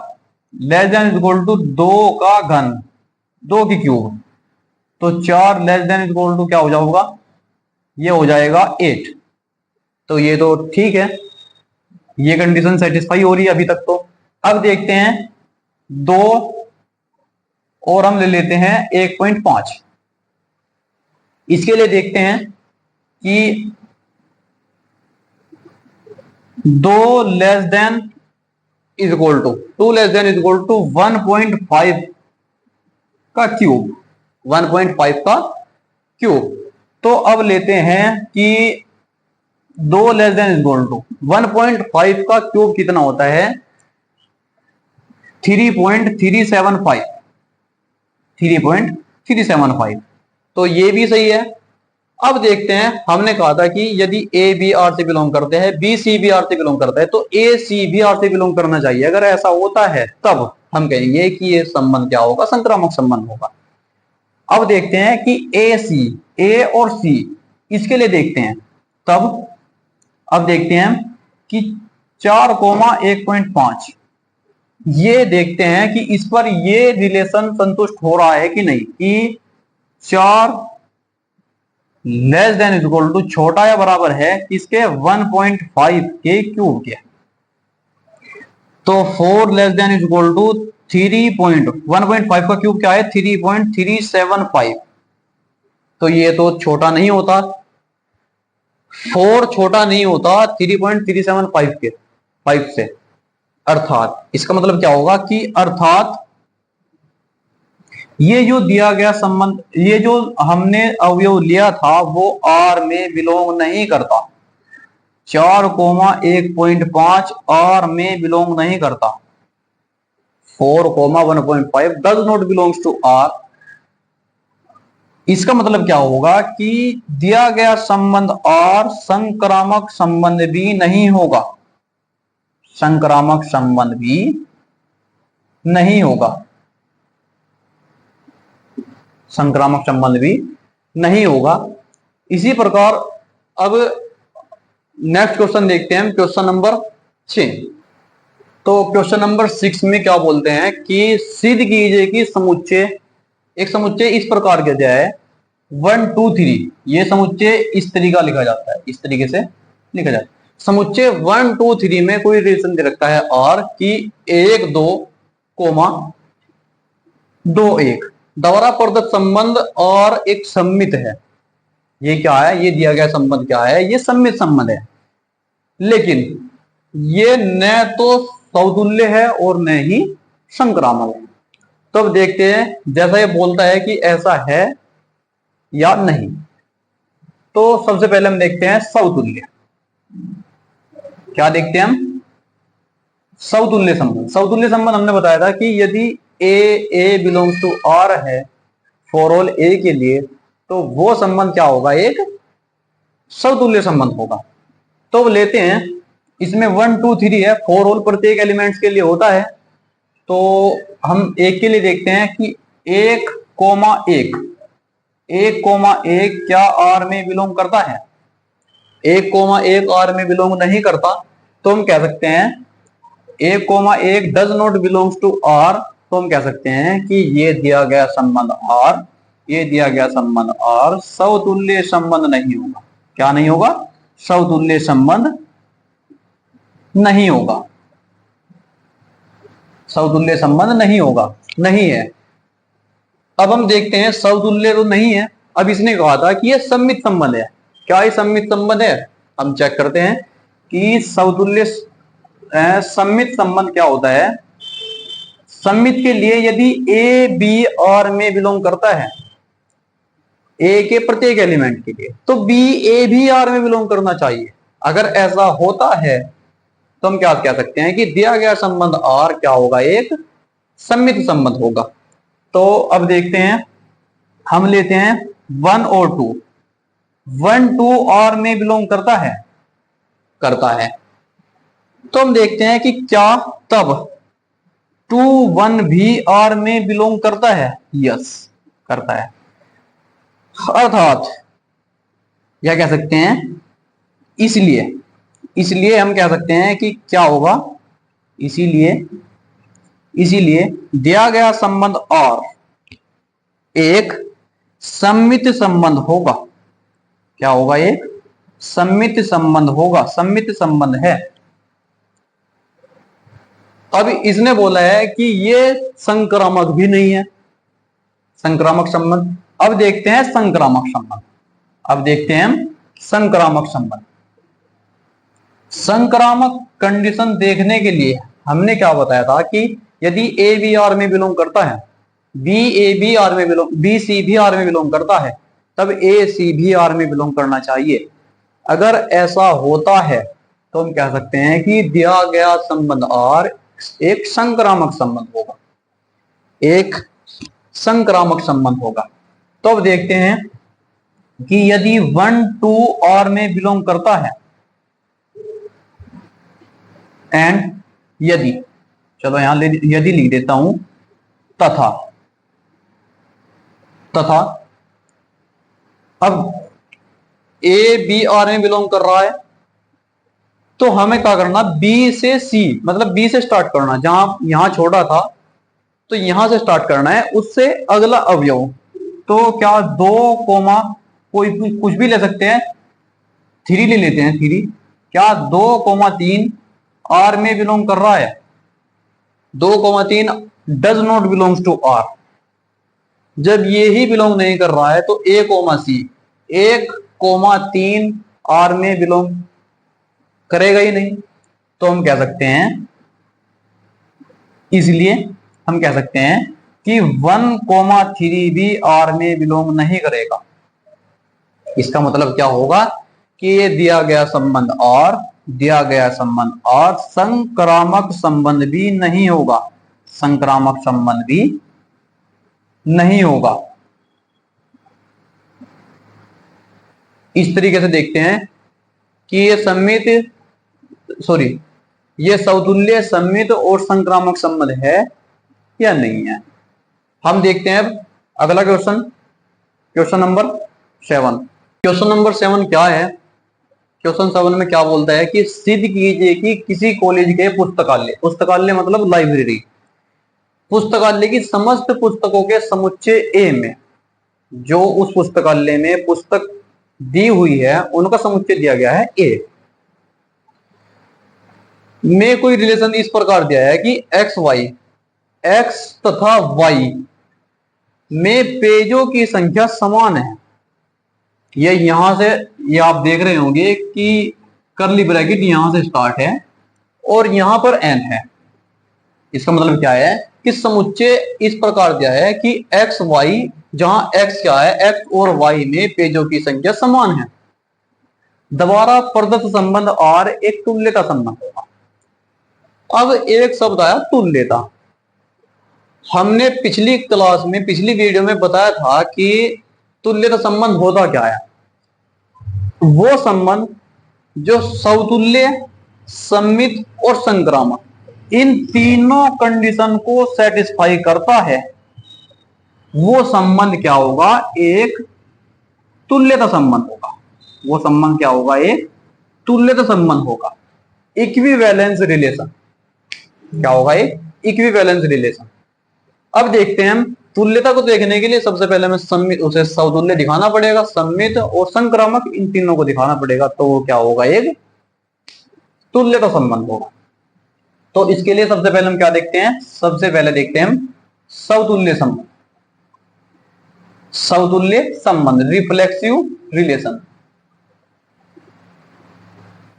लेस देन इक्वल टू 2 का घन, 2 की क्यूब, तो 4 लेस देन इक्वल टू क्या हो जाएगा, ये हो जाएगा 8। तो ये तो ठीक है, ये कंडीशन सेटिस्फाई हो रही है अभी तक। तो अब देखते हैं 2 और हम ले लेते हैं 1.5। इसके लिए देखते हैं कि 2 less than is equal to 2 less than is equal to 1.5 का क्यूब, 1.5 का क्यूब। तो अब लेते हैं कि 2 less than is equal to 1.5 का क्यूब कितना होता है, 3.375, 3.375। तो ये भी सही है। अब देखते हैं, हमने कहा था कि यदि ए बी आर से बिलोंग करते हैं, बी सी बी आर से बिलोंग करता है, तो ए सी बी आर से बिलोंग करना चाहिए। अगर ऐसा होता है तब हम कहेंगे कि ये संबंध क्या होगा, संक्रामक संबंध होगा। अब देखते हैं कि ए सी, ए और सी, इसके लिए देखते हैं तब। अब देखते हैं कि 4,1.5, ये देखते हैं कि इस पर ये रिलेशन संतुष्ट हो रहा है कि नहीं, कि 4 less than is equal to छोटा या बराबर है इसके 1.5 के क्यूब के। तो 4 less than is equal to 1.5 का क्यूब क्या है, 3.375। तो ये तो छोटा नहीं होता, 4 छोटा नहीं होता 3.375 के 5 से। अर्थात इसका मतलब क्या होगा कि अर्थात ये जो दिया गया संबंध, ये जो हमने अवयव लिया था वो आर में बिलोंग नहीं करता। 4,1.5 आर में बिलोंग नहीं करता। 4,1.5 does not belongs to R. इसका मतलब क्या होगा कि दिया गया संबंध आर संक्रामक संबंध भी नहीं होगा, संक्रामक संबंध भी नहीं होगा, संक्रामक संबंध भी नहीं होगा। इसी प्रकार अब नेक्स्ट क्वेश्चन देखते हैं, क्वेश्चन नंबर 6। तो क्वेश्चन नंबर 6 में क्या बोलते हैं कि सिद्ध कीजिए कि समुच्चय, एक समुच्चय इस प्रकार के दिया है 1 2 3, ये समुच्चय इस तरीका लिखा जाता है, इस तरीके से लिखा जाता है। समुच्चय 1 2 3 में कोई रिलेशन दे रखा है और कि 1 2 2 1 द्वारा प्रदत्त संबंध और एक सम्मित है। ये क्या है, ये दिया गया संबंध क्या है, ये सम्मित संबंध है। लेकिन ये न तो समतुल्य है और न ही संक्रामक है। तो अब देखते हैं, जैसा ये बोलता है कि ऐसा है या नहीं। तो सबसे पहले हम देखते हैं समतुल्य। क्या देखते हैं हम, समतुल्य संबंध। समतुल्य संबंध हमने बताया था कि यदि ए बिलोंग्स टू आर है फॉर ऑल ए के लिए, तो वो संबंध क्या होगा, एक समतुल्य संबंध होगा। तो लेते हैं, इसमें 1 2 3 है, फॉर ऑल प्रत्येक एलिमेंट्स के लिए होता है। तो हम एक के लिए देखते हैं कि 1,1 क्या आर में बिलोंग करता है, 1,1 आर में बिलोंग नहीं करता। तो हम कह सकते हैं 1,1 does not belongs to R. तो हम कह सकते हैं कि ये दिया गया संबंध आर, ये दिया गया संबंध आर समतुल्य संबंध नहीं होगा। क्या नहीं होगा, समतुल्य संबंध नहीं होगा, समतुल्य संबंध नहीं होगा, नहीं है। अब हम देखते हैं समतुल्य तो नहीं है। अब इसने कहा था कि ये सम्मित संबंध है। क्या ये सम्मित संबंध है, हम चेक करते हैं कि समतुल्य सम्मित संबंध क्या होता है। सम्मित के लिए यदि ए बी आर में बिलोंग करता है, ए के प्रत्येक एलिमेंट के लिए, तो बी ए भी आर में बिलोंग करना चाहिए। अगर ऐसा होता है तो हम क्या कह सकते हैं कि दिया गया संबंध आर क्या होगा, एक सम्मित संबंध होगा। तो अब देखते हैं, हम लेते हैं 1 और 2। 1 2 आर में बिलोंग करता है, करता है। तो हम देखते हैं कि क्या तब 2 1 भी आर में बिलोंग करता है। यस, करता है। अर्थात क्या कह सकते हैं, इसलिए इसलिए हम कह सकते हैं कि क्या होगा, इसीलिए इसीलिए दिया गया संबंध और एक सम्मित संबंध होगा। क्या होगा, एक सम्मित संबंध होगा, सम्मित संबंध है। अब इसने बोला है कि ये संक्रामक भी नहीं है, संक्रामक संबंध। अब देखते हैं संक्रामक संबंध, अब देखते हैं हम संक्रामक संबंध। संक्रामक कंडीशन देखने के लिए हमने क्या बताया था कि यदि ए बी आर में बिलोंग करता है, बी ए बी आर में बिलोंग, बी सी भी आर में बिलोंग करता है, तब ए सी भी आर में बिलोंग करना चाहिए। अगर ऐसा होता है तो हम कह सकते हैं कि दिया गया संबंध आर एक संक्रामक संबंध होगा, एक संक्रामक संबंध होगा। तो अब देखते हैं कि यदि 1 2 आर में बिलोंग करता है एंड यदि, चलो यहां यदि लिख देता हूं, तथा तथा अब ए बी आर में बिलोंग कर रहा है तो हमें क्या करना, बी से सी, मतलब बी से स्टार्ट करना, जहां यहां छोड़ा था तो यहां से स्टार्ट करना है, उससे अगला अवयव। तो क्या 2 कोमा कोई कुछ भी ले सकते हैं, 3 ले लेते हैं, 3। क्या 2,3 आर में बिलोंग कर रहा है, 2,3 does not belongs to R. जब ये ही बिलोंग नहीं कर रहा है तो ए कोमा सी 1,3 आर में बिलोंग करेगा ही नहीं। तो हम कह सकते हैं, इसलिए हम कह सकते हैं कि 1,3 भी आर में बिलोंग नहीं करेगा। इसका मतलब क्या होगा कि ये दिया गया संबंध और संक्रामक संबंध भी नहीं होगा, संक्रामक संबंध भी नहीं होगा। इस तरीके से देखते हैं कि ये ये समतुल्य सम्मित और संक्रामक संबंध है या नहीं है। हम देखते हैं अब अगला question, question number 7। Question number 7 क्या है, क्वेश्चन 7 में क्या बोलता है कि सिद्ध कीजिए कि किसी कॉलेज के पुस्तकालय मतलब लाइब्रेरी, पुस्तकालय की समस्त पुस्तकों के समुच्चय ए में, जो उस पुस्तकालय में पुस्तक दी हुई है उनका समुच्चय दिया गया है ए में कोई रिलेशन इस प्रकार दिया है कि एक्स तथा वाई में पेजों की संख्या समान है। ये आप देख रहे होंगे कि कर्ली ब्रैकेट यहां से स्टार्ट है और यहां पर एन है। इसका मतलब क्या है कि समुच्चय इस प्रकार दिया है कि एक्स वाई, जहां एक्स क्या है, एक्स और वाई में पेजों की संख्या समान है। द्वारा प्रदत्त संबंध आर एक तुल्यता संबंध होगा। अब एक शब्द आया तुल्यता। हमने पिछली क्लास में, पिछली वीडियो में बताया था कि तुल्यता संबंध होता क्या है। वो संबंध जो समतुल्य, सम्मित और संक्रामक, इन तीनों कंडीशन को सेटिस्फाई करता है, वो संबंध क्या होगा, एक तुल्यता संबंध होगा। वो संबंध क्या होगा, एक तुल्यता संबंध होगा। इक्विवेलेंस रिलेशन क्या होगा, एक इक्विवेलेंस रिलेशन। अब देखते हैं हम तुल्यता को देखने के लिए सबसे पहले हमें सम्मित, उसे समतुल्य दिखाना पड़ेगा, सम्मित और संक्रामक इन तीनों को दिखाना पड़ेगा, तो वो क्या होगा, एक तुल्यता संबंध होगा। तो इसके लिए सबसे पहले हम क्या देखते हैं, सबसे पहले देखते हैं हम समतुल्य संबंध, समतुल्य संबंध, रिफ्लेक्सिव रिलेशन।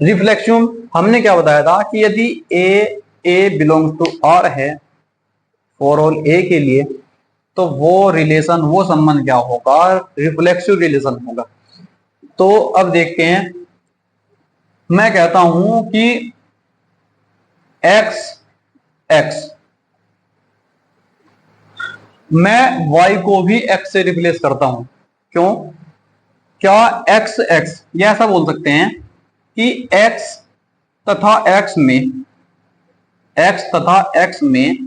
रिफ्लेक्सिव हमने क्या बताया था कि यदि ए बिलोंग्स टू आर है फॉर ऑल ए के लिए, तो वो रिलेशन, वो संबंध क्या होगा, रिफ्लेक्सिव रिलेशन होगा। तो अब देखते हैं, मैं कहता हूं कि एक्स, मैं y को भी x से रिप्लेस करता हूं। क्यों, क्या x ये ऐसा बोल सकते हैं कि x तथा x में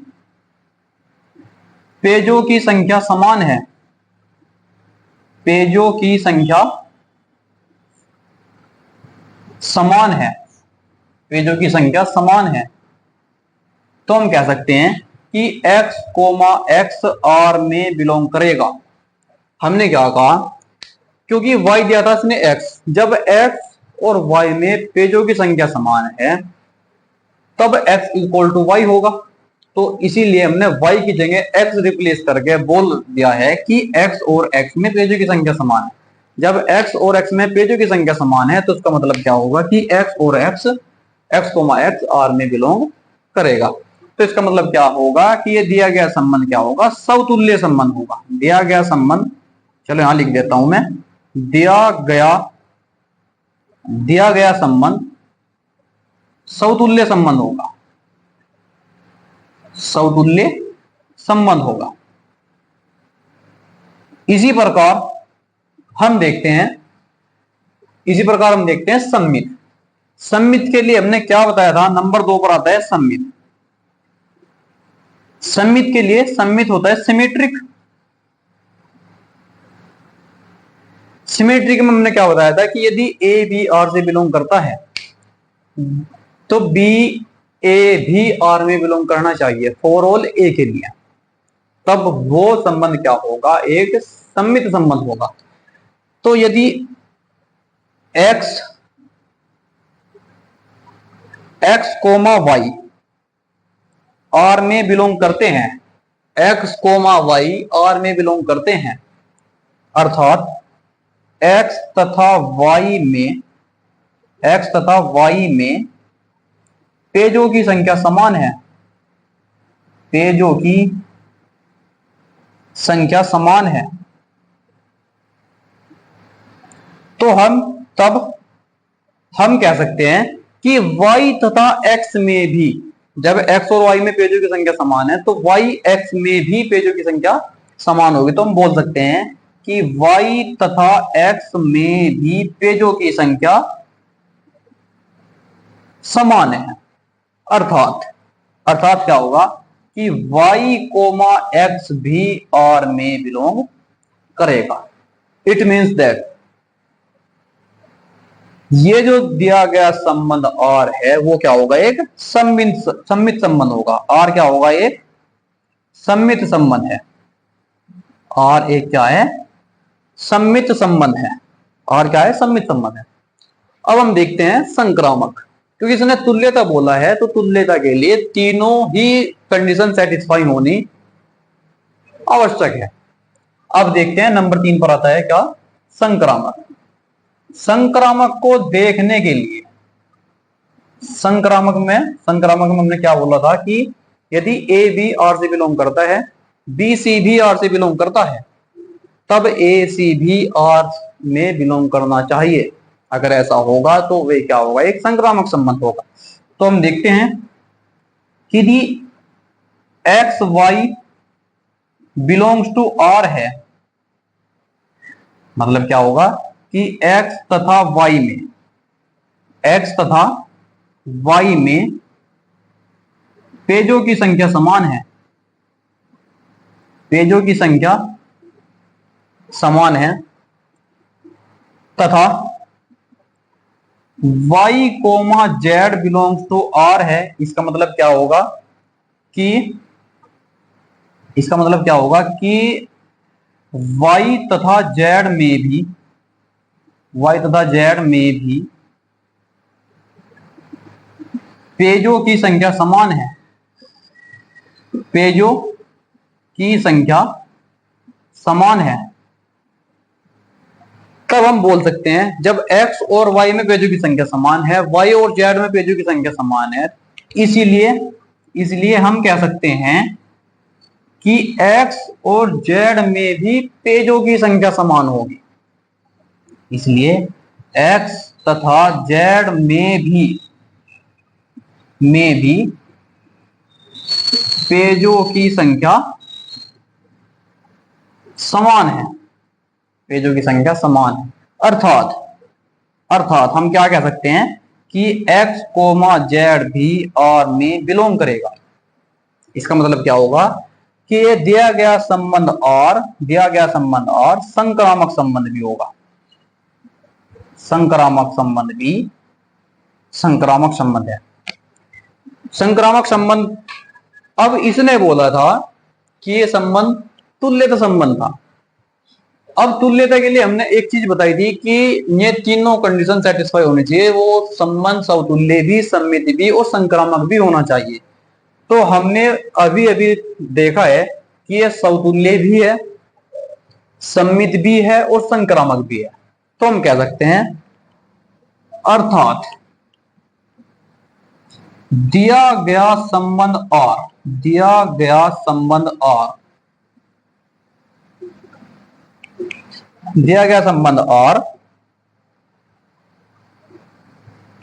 पेजों की संख्या समान है, पेजों की संख्या समान है, पेजों की संख्या समान है, तो हम कह सकते हैं कि x, x R में बिलोंग करेगा। हमने क्या कहा, क्योंकि y दिया था इसने x, जब x और y में पेजों की संख्या समान है तब x इक्वल टू वाई होगा। तो इसीलिए हमने y की जगह x रिप्लेस करके बोल दिया है कि x और x में पेजों की संख्या समान है। जब x और x में पेजों की संख्या समान है तो उसका मतलब क्या होगा कि x और x R में बिलोंग करेगा। तो इसका मतलब क्या होगा कि ये दिया गया संबंध क्या होगा, समतुल्य संबंध होगा। दिया गया संबंध, चलो यहां लिख देता हूं मैं, दिया गया संबंध समतुल्य संबंध होगा, समतुल्य संबंध होगा। इसी प्रकार हम देखते हैं सममित। सममित के लिए हमने क्या बताया था, नंबर 2 पर आता है सममित। सममित के लिए सममित होता है सिमेट्रिक। सिमेट्रिक में हमने क्या बताया था कि यदि ए बी आर से बिलोंग करता है तो बी ए भी आर में बिलोंग करना चाहिए फॉर ऑल ए के लिए, तब वो संबंध क्या होगा, एक सममित संबंध होगा। तो यदि x y आर में बिलोंग करते हैं, x y आर में बिलोंग करते हैं, अर्थात x तथा y में पेजों की संख्या समान है, पेजों की संख्या समान है, तो हम कह सकते हैं कि y तथा x में भी, जब x और y में पेजों की संख्या समान है तो y x में भी पेजों की संख्या समान होगी। तो हम बोल सकते हैं कि y तथा x में भी पेजों की संख्या समान है। अर्थात क्या होगा कि y, x भी R में बिलोंग करेगा। इट मीन्स दैट ये जो दिया गया संबंध R है वो क्या होगा, एक सम्मित संबंध होगा। R क्या होगा, एक सम्मित संबंध है। R एक क्या है, सम्मित संबंध है। R क्या है, सम्मित संबंध है। अब हम देखते हैं संक्रामक, क्योंकि इसने तुल्यता बोला है तो तुल्यता के लिए तीनों ही कंडीशन सेटिस्फाई होनी आवश्यक है। अब देखते हैं नंबर 3 पर आता है क्या, संक्रामक। संक्रामक को देखने के लिए, संक्रामक में हमने क्या बोला था कि यदि ए बी आर से बिलोंग करता है, बी सी भी आर से बिलोंग करता है, तब ए सी भी आर में बिलोंग करना चाहिए। अगर ऐसा होगा तो वे क्या होगा, एक संक्रामक संबंध होगा। तो हम देखते हैं कि यदि x y belongs to R है, मतलब क्या होगा कि x तथा y में पेजों की संख्या समान है, पेजों की संख्या समान है, तथा y, z belongs to r है। इसका मतलब क्या होगा कि y तथा z में भी पेजों की संख्या समान है, पेजों की संख्या समान है। तब हम बोल सकते हैं जब x और y में पेजों की संख्या समान है, y और z में पेजों की संख्या समान है, इसीलिए हम कह सकते हैं कि x और z में भी पेजों की संख्या समान होगी। इसलिए x तथा z में भी पेजों की संख्या समान है, पेजों की संख्या समान है। अर्थात हम क्या कह सकते हैं कि x कोमा जेड भी आर में बिलोंग करेगा। इसका मतलब क्या होगा कि ये दिया गया संबंध और संक्रामक संबंध भी होगा। संक्रामक संबंध है। संक्रामक संबंध, अब इसने बोला था कि ये संबंध तुल्यता संबंध था। अब तुल्यता के लिए हमने एक चीज बताई थी कि ये तीनों कंडीशन सेटिस्फाई होनी चाहिए, वो संबंध समतुल्य भी, सममित भी और संक्रामक भी होना चाहिए। तो हमने अभी अभी देखा है कि ये समतुल्य भी है, सममित भी है और संक्रामक भी है। तो हम कह सकते हैं अर्थात दिया गया संबंध और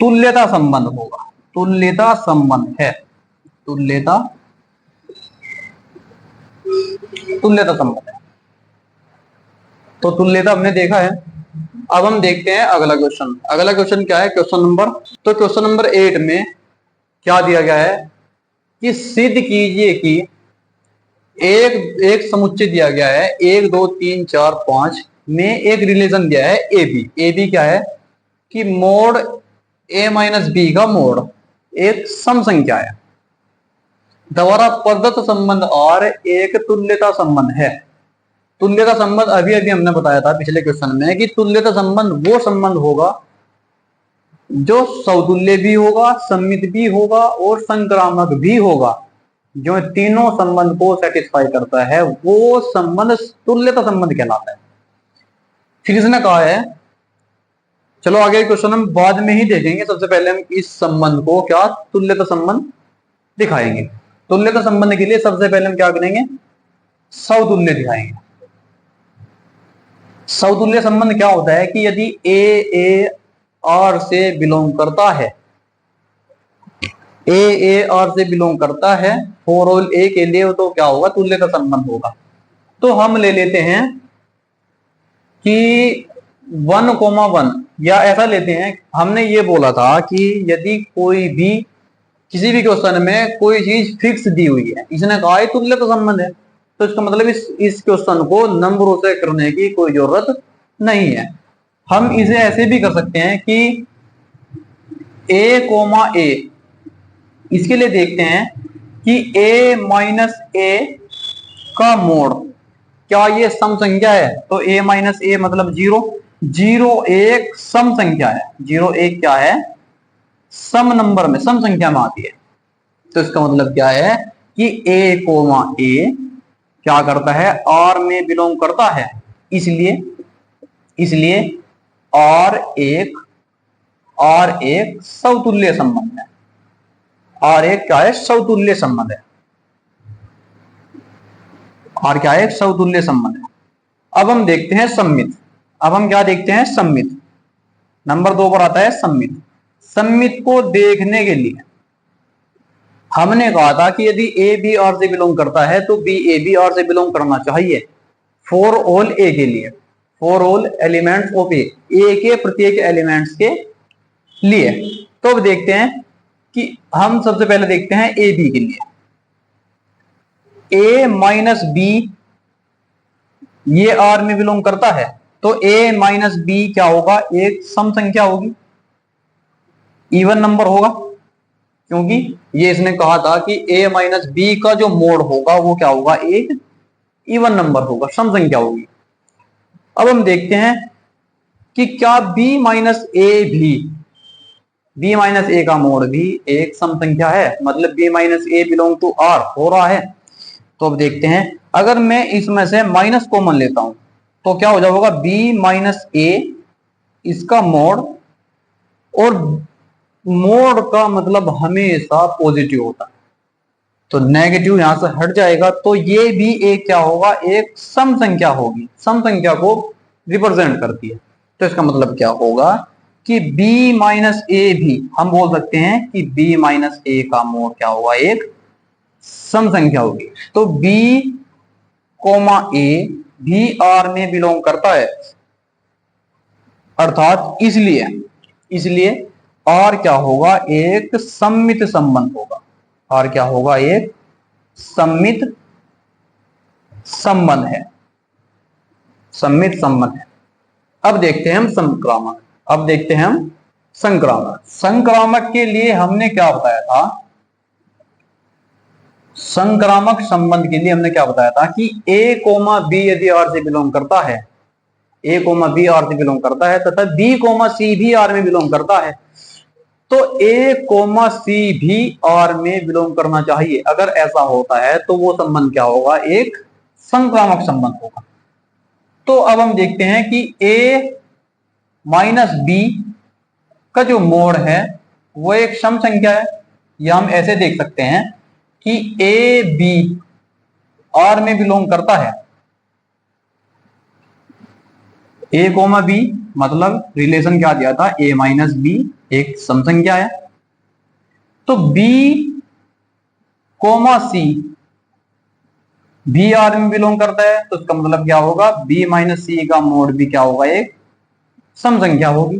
तुल्यता संबंध होगा। तुल्यता संबंध है, तुल्यता संबंध है। तो तुल्यता हमने देखा है। अब हम देखते हैं अगला क्वेश्चन। अगला क्वेश्चन क्या है? क्वेश्चन नंबर 8 में क्या दिया गया है कि सिद्ध कीजिए कि एक समुच्चय दिया गया है 1 2 3 4 5 में एक रिलेशन दिया है ए बी क्या है कि मोड a माइनस बी का मोड एक सम संख्या है, द्वारा प्रदत्त संबंध और एक तुल्यता संबंध है। तुल्यता संबंध अभी अभी हमने बताया था पिछले क्वेश्चन में कि तुल्यता संबंध वो संबंध होगा जो समतुल्य भी होगा, सममित भी होगा और संक्रामक भी होगा। जो तीनों संबंध को सेटिस्फाई करता है वो संबंध तुल्यता संबंध कहलाता है। फिर इसने कहा है, चलो आगे क्वेश्चन हम बाद में ही देखेंगे, सबसे पहले हम इस संबंध को क्या तुल्यता संबंध दिखाएंगे। तुल्यता संबंध के लिए सबसे पहले हम क्या करेंगे? समतुल्य दिखाएंगे। समतुल्य संबंध क्या होता है कि यदि ए आर से बिलोंग करता है, ए आर से बिलोंग करता है फॉर ऑल ए के लिए, तो क्या होगा? तुल्यता संबंध होगा। तो हम ले लेते हैं कि 1,1 या ऐसा लेते हैं, हमने ये बोला था कि यदि कोई भी किसी भी क्वेश्चन में कोई चीज फिक्स दी हुई है, इसने कहा है तुल्यता संबंध है, तो इसका मतलब इस क्वेश्चन को नंबरों से करने की कोई जरूरत नहीं है। हम इसे ऐसे भी कर सकते हैं कि a, इसके लिए देखते हैं कि a माइनस ए का मोड क्या ये सम संख्या है? तो a माइनस ए मतलब 0 एक सम संख्या है। 0 एक क्या है? सम नंबर में, सम संख्या में आती है। तो इसका मतलब क्या है कि a, ए क्या करता है? R में बिलोंग करता है, इसलिए R एक समतुल्य संबंध है। R एक क्या है? समतुल्य संबंध है। R क्या है? एक समतुल्य संबंध है। अब हम देखते हैं सममित। अब हम क्या देखते हैं? सममित। नंबर 2 पर आता है सममित। सममित को देखने के लिए हमने कहा था कि यदि ए बी आर से बिलोंग करता है तो बी ए बी आर से बिलोंग करना चाहिए फॉर ऑल ए के लिए, फॉर ऑल एलिमेंट्स ऑफ ए के प्रत्येक एलिमेंट्स के लिए। तो अब देखते हैं कि हम सबसे पहले देखते हैं ए बी के लिए। ए माइनस बी ये आर में बिलोंग करता है, तो ए माइनस बी क्या होगा? एक सम संख्या होगी, इवन नंबर होगा, क्योंकि ये इसने कहा था कि a माइनस बी का जो मोड होगा वो क्या होगा? एक इवन नंबर होगा, सम संख्या होगी। अब हम देखते हैं कि क्या b माइनस ए का मोड भी एक सम संख्या है, मतलब b minus a belong to r हो रहा है। तो अब देखते हैं, अगर मैं इसमें से माइनस कॉमन लेता हूं तो क्या हो जाएगा? b माइनस ए इसका मोड, और मोड का मतलब हमेशा पॉजिटिव होता है, तो नेगेटिव यहां से हट जाएगा, तो ये भी एक क्या होगा? एक सम संख्या होगी, सम संख्या को रिप्रेजेंट करती है। तो इसका मतलब क्या होगा कि b माइनस ए भी हम बोल सकते हैं कि b माइनस ए का मोड क्या होगा? एक सम संख्या होगी। तो b ए भी r में बिलोंग करता है, अर्थात इसलिए आर क्या होगा, एक सममित संबंध होगा। आर क्या होगा, एक सममित संबंध है, सममित संबंध है। अब देखते हैं हम संक्रामक। अब देखते हैं हम संक्रामक। संक्रामक के लिए हमने क्या बताया था, संक्रामक संबंध के लिए हमने क्या बताया था कि ए कोमा बी यदि आर से बिलोंग करता है, ए कोमा बी आर से बिलोंग करता है तथा बी कोमा सी भी आर में बिलोंग करता है, तो ए कोमा सी भी आर में बिलोंग करना चाहिए। अगर ऐसा होता है तो वो संबंध क्या होगा, एक संक्रामक संबंध होगा। तो अब हम देखते हैं कि ए माइनस बी का जो मोड है वो एक सम संख्या है, या हम ऐसे देख सकते हैं कि ए बी आर में बिलोंग करता है। ए कोमा बी मतलब रिलेशन क्या दिया था, ए माइनस बी एक सम संख्या है। तो b comma c b R में बिलोंग करता है, तो इसका मतलब क्या होगा, बी माइनस सी का मोड भी क्या होगा, एक सम संख्या होगी।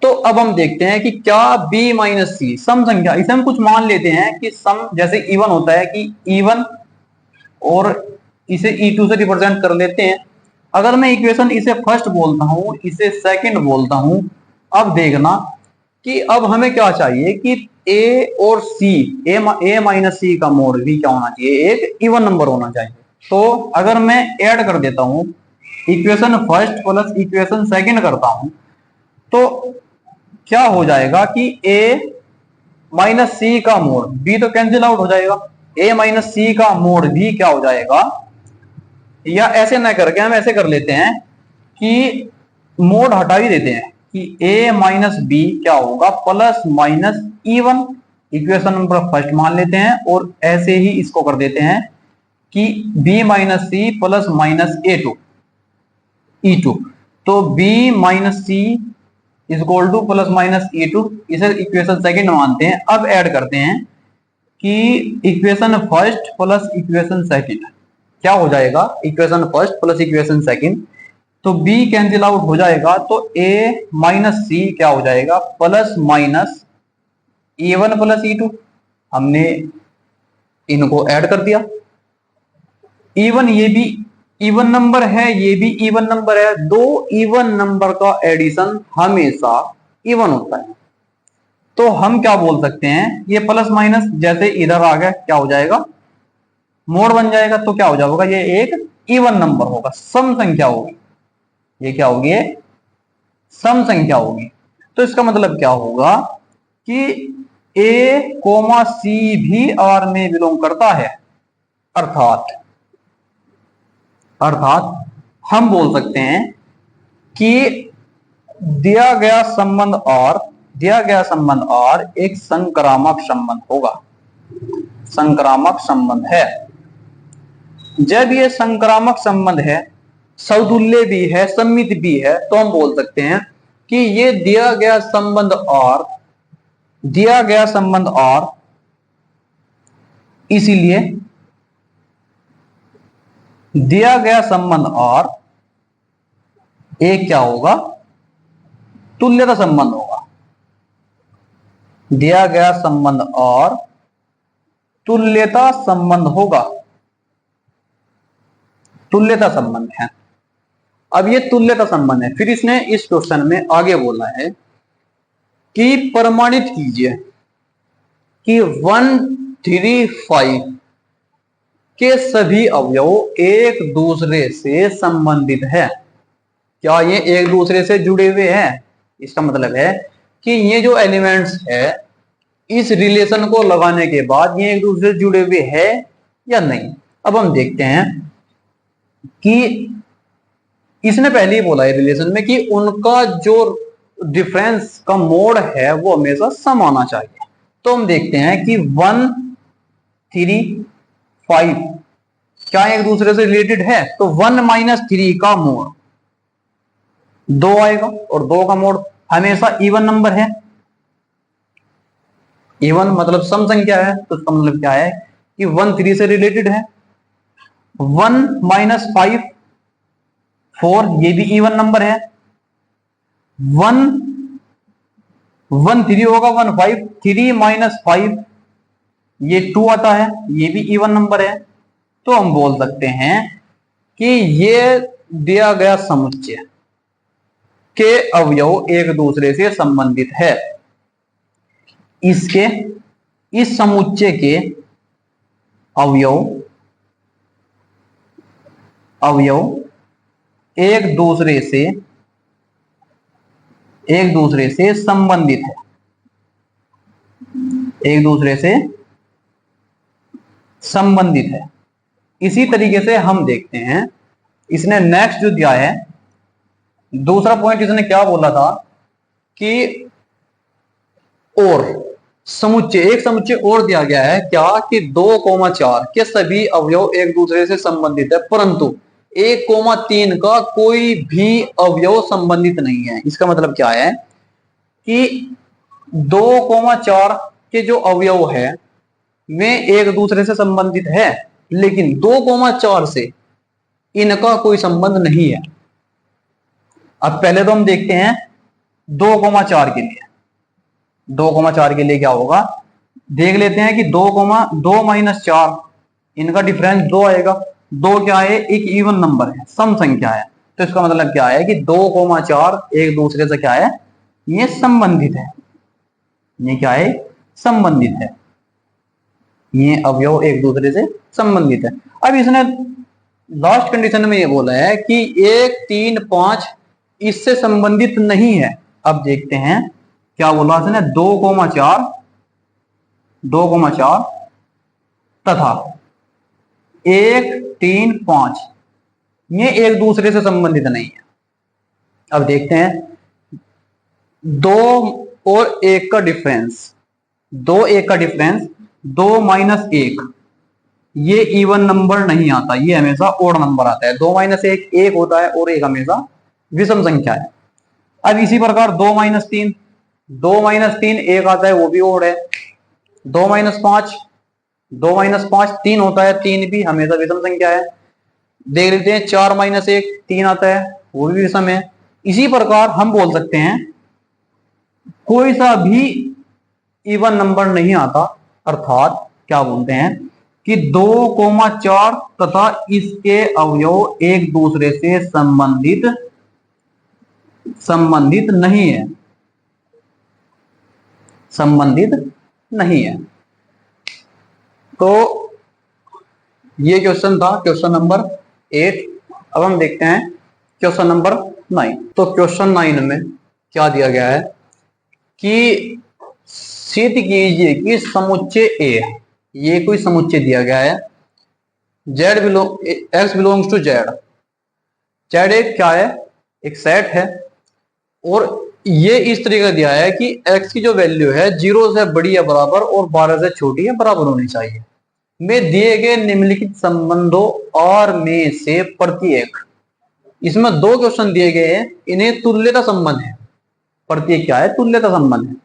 तो अब हम देखते हैं कि क्या b माइनस सी सम संख्या, इसे हम कुछ मान लेते हैं कि सम, जैसे इवन होता है कि इवन, और इसे E2 से रिप्रेजेंट कर लेते हैं। अगर मैं इक्वेशन इसे फर्स्ट बोलता हूं, इसे सेकंड बोलता हूं, अब देखना कि अब हमें क्या चाहिए कि a और c, a माइनस सी का मोड भी क्या होना चाहिए, एक इवन नंबर होना चाहिए। तो अगर मैं ऐड कर देता हूं, equation first plus equation second करता हूं, तो क्या हो जाएगा कि a माइनस सी का मोड, b तो कैंसिल आउट हो जाएगा, a माइनस सी का मोड भी क्या हो जाएगा, या ऐसे ना करके हम ऐसे कर लेते हैं कि मोड हटा ही देते हैं कि a माइनस बी क्या होगा, plus minus E1, equation number first मान लेते हैं, और ऐसे ही इसको कर देते हैं कि b minus c plus minus E2, तो b minus c is equal to plus minus E2, इसे इक्वेशन सेकंड मानते हैं। अब ऐड करते हैं कि equation first plus equation second क्या हो जाएगा, equation first plus equation second, तो b कैंसिल आउट हो जाएगा, तो a माइनस सी क्या हो जाएगा, plus minus E1 plus E2, हमने इनको ऐड कर दिया। E1 ये भी इवन नंबर है, ये भी इवन नंबर है, दो इवन नंबर का एडिशन हमेशा इवन होता है। तो हम क्या बोल सकते हैं, ये प्लस माइनस जैसे इधर आ गया क्या हो जाएगा, मोड बन जाएगा, तो क्या हो जाएगा, ये एक इवन नंबर होगा, सम संख्या होगी, ये क्या होगी, सम संख्या होगी। तो इसका मतलब क्या होगा कि ए कोमा सी भी आर में बिलोंग करता है, अर्थात हम बोल सकते हैं कि दिया गया संबंध और एक संक्रामक संबंध होगा, संक्रामक संबंध है। जब ये संक्रामक संबंध है, सौतुल्य भी है, सम्मित भी है, तो हम बोल सकते हैं कि ये दिया गया संबंध और इसीलिए दिया गया संबंध और एक क्या होगा, तुल्यता संबंध होगा। दिया गया संबंध और तुल्यता संबंध होगा, तुल्यता संबंध है। अब ये तुल्यता संबंध है, फिर इसने इस क्वेश्चन में आगे बोला है कि प्रमाणित कीजिए कि 1, 3, 5 के सभी अवयव एक दूसरे से संबंधित है। क्या ये एक दूसरे से जुड़े हुए हैं, इसका मतलब है कि ये जो एलिमेंट्स है इस रिलेशन को लगाने के बाद ये एक दूसरे से जुड़े हुए हैं या नहीं। अब हम देखते हैं कि इसने पहले ही बोला है रिलेशन में कि उनका जो डिफरेंस का मोड है वो हमेशा सम आना चाहिए। तो हम देखते हैं कि 1, 3, 5 क्या एक दूसरे से रिलेटेड है, तो 1 माइनस 3 का मोड 2 आएगा, और 2 का मोड हमेशा इवन नंबर है। इवन मतलब सम संख्या है, तो इसका मतलब क्या है कि 1 3 से रिलेटेड है। 1 माइनस 5 4 ये भी इवन नंबर है। 1 1 3 होगा, 1 5, 3 माइनस 5 ये 2 आता है, ये भी इवन नंबर है। तो हम बोल सकते हैं कि ये दिया गया समुच्चय के अवयव एक दूसरे से संबंधित है। इसके इस समुच्चय के अवयव एक दूसरे से संबंधित है, एक दूसरे से संबंधित है। इसी तरीके से हम देखते हैं, इसने नेक्स्ट जो दिया है दूसरा पॉइंट, इसने क्या बोला था कि और एक समुच्चय और दिया गया है क्या कि 2,4 के सभी अवयव एक दूसरे से संबंधित है, परंतु 1,3 का कोई भी अवयव संबंधित नहीं है। इसका मतलब क्या है कि 2,4 के जो अवयव है वे एक दूसरे से संबंधित है, लेकिन 2,4 से इनका कोई संबंध नहीं है। अब पहले तो हम देखते हैं 2,4 के लिए। 2,4 के लिए क्या होगा, देख लेते हैं कि 2 माइनस 4 इनका डिफरेंस 2 आएगा। 2 क्या है, एक इवन नंबर है, सम संख्या है। तो इसका मतलब क्या है कि 2,4 एक दूसरे से क्या है, ये संबंधित है। ये क्या है, संबंधित है। ये अवयव एक दूसरे से संबंधित है। अब इसने लास्ट कंडीशन में ये बोला है कि 1 3 5 इससे संबंधित नहीं है। अब देखते हैं क्या बोला इसने, 2,4 तथा 1 3 5 ये एक दूसरे से संबंधित नहीं है। अब देखते हैं 2 और 1 का डिफरेंस, 2 1 का डिफरेंस 2 माइनस 1 ये इवन नंबर नहीं आता, ये हमेशा ओड नंबर आता है। 2 माइनस 1 1 होता है और 1 हमेशा विषम संख्या है। अब इसी प्रकार 2 माइनस 3 1 आता है, वो भी ओड है। 2 माइनस 5 3 होता है, 3 भी हमेशा विषम संख्या है। देख लेते हैं 4 माइनस 1 3 आता है, वो भी विषम है। इसी प्रकार हम बोल सकते हैं कोई सा भी इवन नंबर नहीं आता, अर्थात क्या बोलते हैं कि 2,4 तथा इसके अवयव एक दूसरे से संबंधित नहीं है, संबंधित नहीं है। तो ये क्वेश्चन था, क्वेश्चन नंबर 8। अब हम देखते हैं क्वेश्चन नंबर 9। तो क्वेश्चन 9 में क्या दिया गया है कि सिद्ध कीजिए कि समुच्चय ए, ये कोई समुच्चय दिया गया है, x बिलोंग्स टू z एक क्या है, एक सेट है, और ये इस तरीके का दिया है कि x की जो वैल्यू है 0 से बड़ी या बराबर और 12 से छोटी या बराबर होनी चाहिए में दिए गए निम्नलिखित संबंधों और में से प्रत्येक। इसमें 2 क्वेश्चन दिए गए हैं, इन्हें तुल्यता संबंध है। प्रत्येक क्या है, तुल्यता संबंध है।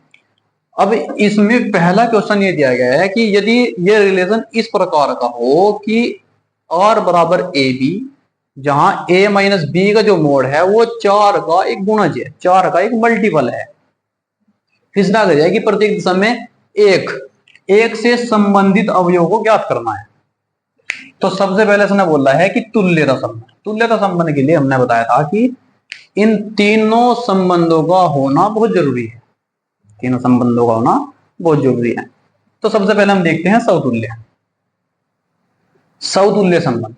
अब इसमें पहला क्वेश्चन ये दिया गया है कि यदि ये रिलेशन इस प्रकार का हो कि r बराबर ए बी, जहां a माइनस बी का जो मोड है वो 4 का एक गुणज है, 4 का एक मल्टीपल है। फिर ना कर जाए कि प्रत्येक दिशा में एक से संबंधित अवयव को ज्ञात करना है। तो सबसे पहले इसने बोला है कि तुल्यता संबंध। तुल्यता संबंध के लिए हमने बताया था कि इन तीनों संबंधों का होना बहुत जरूरी है, तीनों संबंधों का होना बहुत जरूरी है। तो सबसे पहले हम देखते हैं सौतुल्य संबंध।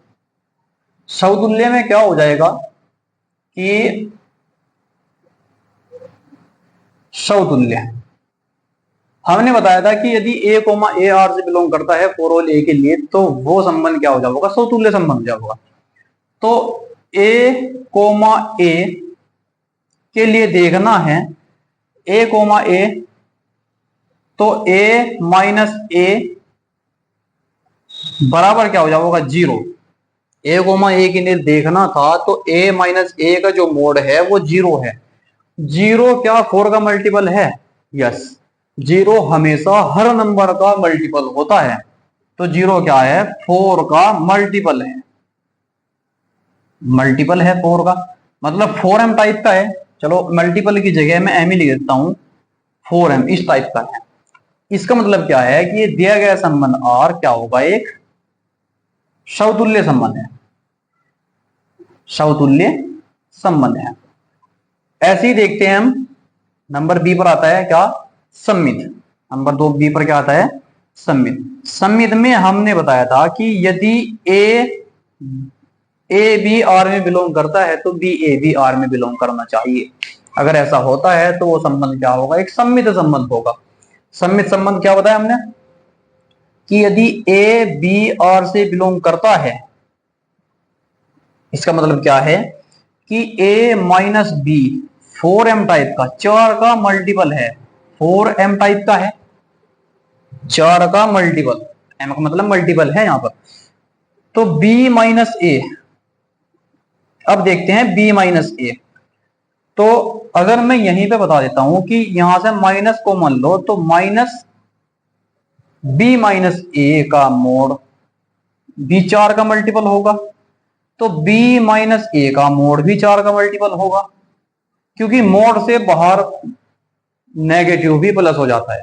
सौतुल्य में क्या हो जाएगा कि सौतुल्य हमने बताया था कि यदि a, a r से बिलोंग करता है फॉर ऑल a के लिए, तो वो संबंध क्या हो जाएगा, सौतुल्य संबंध हो जाएगा। तो a, a के लिए देखना है a, a, तो a माइनस a बराबर क्या हो जाएगा 0। a, के लिए देखना था तो a माइनस a का जो मोड है वो 0 है। 0 क्या 4 का मल्टीपल है, यस। 0 हमेशा हर नंबर का मल्टीपल होता है, तो 0 क्या है, 4 का मल्टीपल है। मल्टीपल है 4 का, मतलब 4m टाइप का है। चलो मल्टीपल की जगह मैं m ही लिख देता हूं, 4m इस टाइप का है। इसका मतलब क्या है कि ये दिया गया संबंध R क्या होगा, एक समतुल्य संबंध है, समतुल्य संबंध है। ऐसे ही देखते हैं हम, नंबर बी पर आता है क्या, सम्मित। नंबर 2 बी पर क्या आता है, सम्मित। सम्मित में हमने बताया था कि यदि ए बी आर में बिलोंग करता है तो बी ए बी आर में बिलोंग करना चाहिए। अगर ऐसा होता है तो वो संबंध क्या होगा, एक सम्मित संबंध होगा। सम्मित संबंध क्या बताया हमने कि यदि ए बी आर से बिलोंग करता है, इसका मतलब क्या है कि a minus B 4m type का, 4 का मल्टीपल है, 4m टाइप का है, 4 का मल्टीपल, m का मतलब मल्टीपल है यहां पर, तो b माइनस ए। अब देखते हैं b माइनस ए, तो अगर मैं यहीं पे बता देता हूं कि यहां से माइनस कॉमन लो तो माइनस b माइनस ए का मोड b 4 का मल्टीपल होगा, तो b माइनस ए का मोड भी 4 का मल्टीपल होगा, क्योंकि मोड से बाहर नेगेटिव भी प्लस हो जाता है।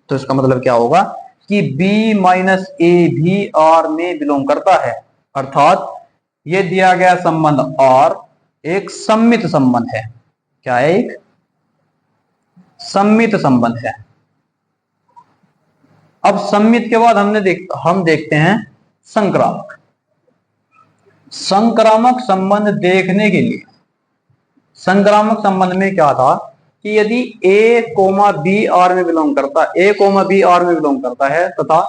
तो इसका मतलब क्या होगा कि b माइनस ए भी R में बिलोंग करता है, अर्थात ये दिया गया संबंध R एक सम्मित संबंध है। क्या है, एक सम्मित संबंध है। अब सम्मित के बाद हम देखते हैं संक्रामक। संक्रामक संबंध देखने के लिए, संक्रामक संबंध में क्या था कि यदि a कोमा बी आर में बिलोंग करता है, a कोमा बी आर में बिलोंग करता है तथा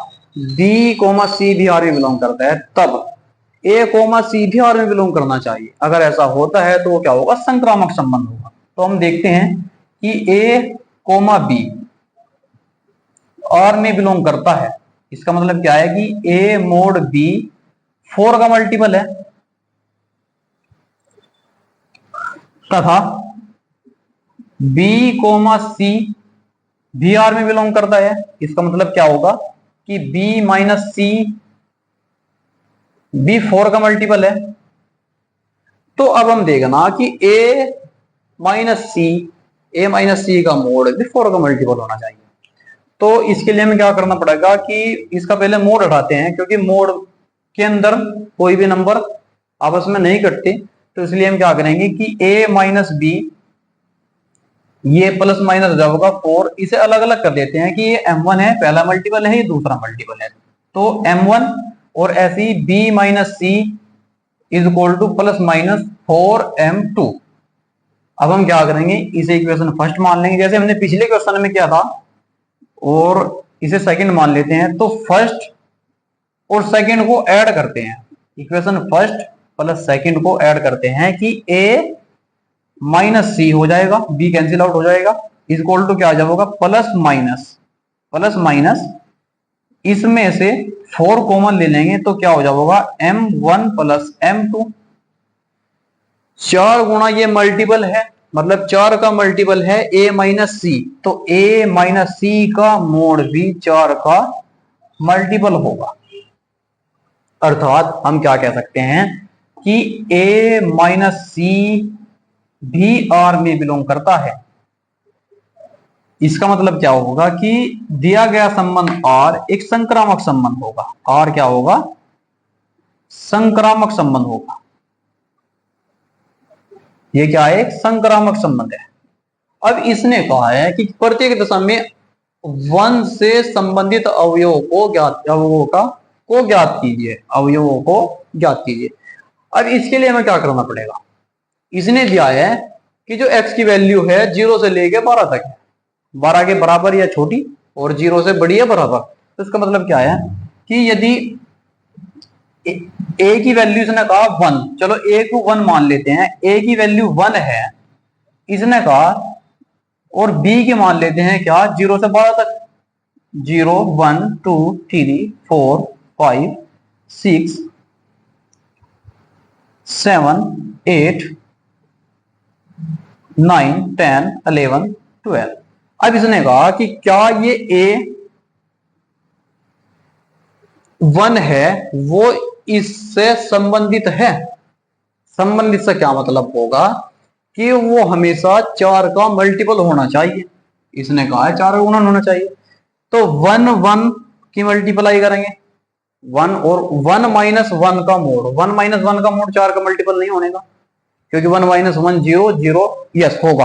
b कोमा सी भी आर में बिलोंग करता है, तब a कोमा सी भी आर में बिलोंग करना चाहिए। अगर ऐसा होता है तो वो क्या होगा, संक्रामक संबंध होगा। तो हम देखते हैं कि a कोमा बी आर में बिलोंग करता है, इसका मतलब क्या है कि a मोड b 4 का मल्टीपल है, तथा b कोमा सी भी आर में बिलोंग करता है। इसका मतलब क्या होगा कि b माइनस सी b 4 का मल्टीपल है। तो अब हम देखना कि a माइनस सी का मोड भी 4 का मल्टीपल होना चाहिए। तो इसके लिए हमें क्या करना पड़ेगा कि इसका पहले मोड हटाते हैं, क्योंकि मोड के अंदर कोई भी नंबर आपस में नहीं कटते। तो इसलिए हम क्या करेंगे कि a माइनस बी, ये प्लस माइनस हो जाएगा 4, इसे अलग अलग कर देते हैं कि ये m1 है, पहला मल्टीपल है, ये दूसरा मल्टीपल है। तो m1 और ऐसे ही b minus c is equal to plus minus 4m2। अब हम क्या करेंगे, इसे इक्वेशन फर्स्ट मान लेंगे जैसे हमने पिछले क्वेश्चन में किया था, और इसे सेकंड मान लेते हैं। तो फर्स्ट और सेकंड को ऐड करते हैं, इक्वेशन फर्स्ट प्लस सेकंड को ऐड करते हैं कि a माइनस सी हो जाएगा, b कैंसिल आउट हो जाएगा, इज इक्वल टू क्या आ जाएगा, प्लस माइनस इसमें से 4 कॉमन ले लेंगे तो क्या हो जाएगा, m1 प्लस m2। 4 गुणा ये मल्टीपल है, मतलब 4 का मल्टीपल है a माइनस सी, तो a माइनस सी का मोड भी 4 का मल्टीपल होगा। अर्थात हम क्या कह सकते हैं कि a माइनस सी भी R में बिलोंग करता है। इसका मतलब क्या होगा कि दिया गया संबंध R एक संक्रामक संबंध होगा। R क्या होगा, संक्रामक संबंध होगा। ये क्या है, एक संक्रामक संबंध है। अब इसने कहा है कि प्रत्येक दशा में 1 से संबंधित अवयवों को ज्ञात कीजिए। अब इसके लिए हमें क्या करना पड़ेगा, इसने दिया है कि जो x की वैल्यू है 0 से लेके 12 तक है, 12 के बराबर या छोटी और 0 से बड़ी या बराबर। तो इसका मतलब क्या है कि यदि a की वैल्यू इसने कहा 1, चलो a को 1 मान लेते हैं, a की वैल्यू 1 है इसने कहा, और b की मान लेते हैं क्या, 0 से 12 तक, 0 1 2 3 4 5 6 7 8 9 10 11 12। अब इसने कहा कि क्या ये a 1 है वो इससे संबंधित है। संबंधित से क्या मतलब होगा कि वो हमेशा 4 का मल्टीपल होना चाहिए। इसने कहा है 4 का गुणन होना चाहिए। तो 1 1 की मल्टीप्लाई करेंगे 1 और 1 माइनस 1 का मोड, 1 माइनस 1 का मोड 4 का मल्टीपल नहीं होने का, क्योंकि 1 माइनस 1 0 0 यस होगा।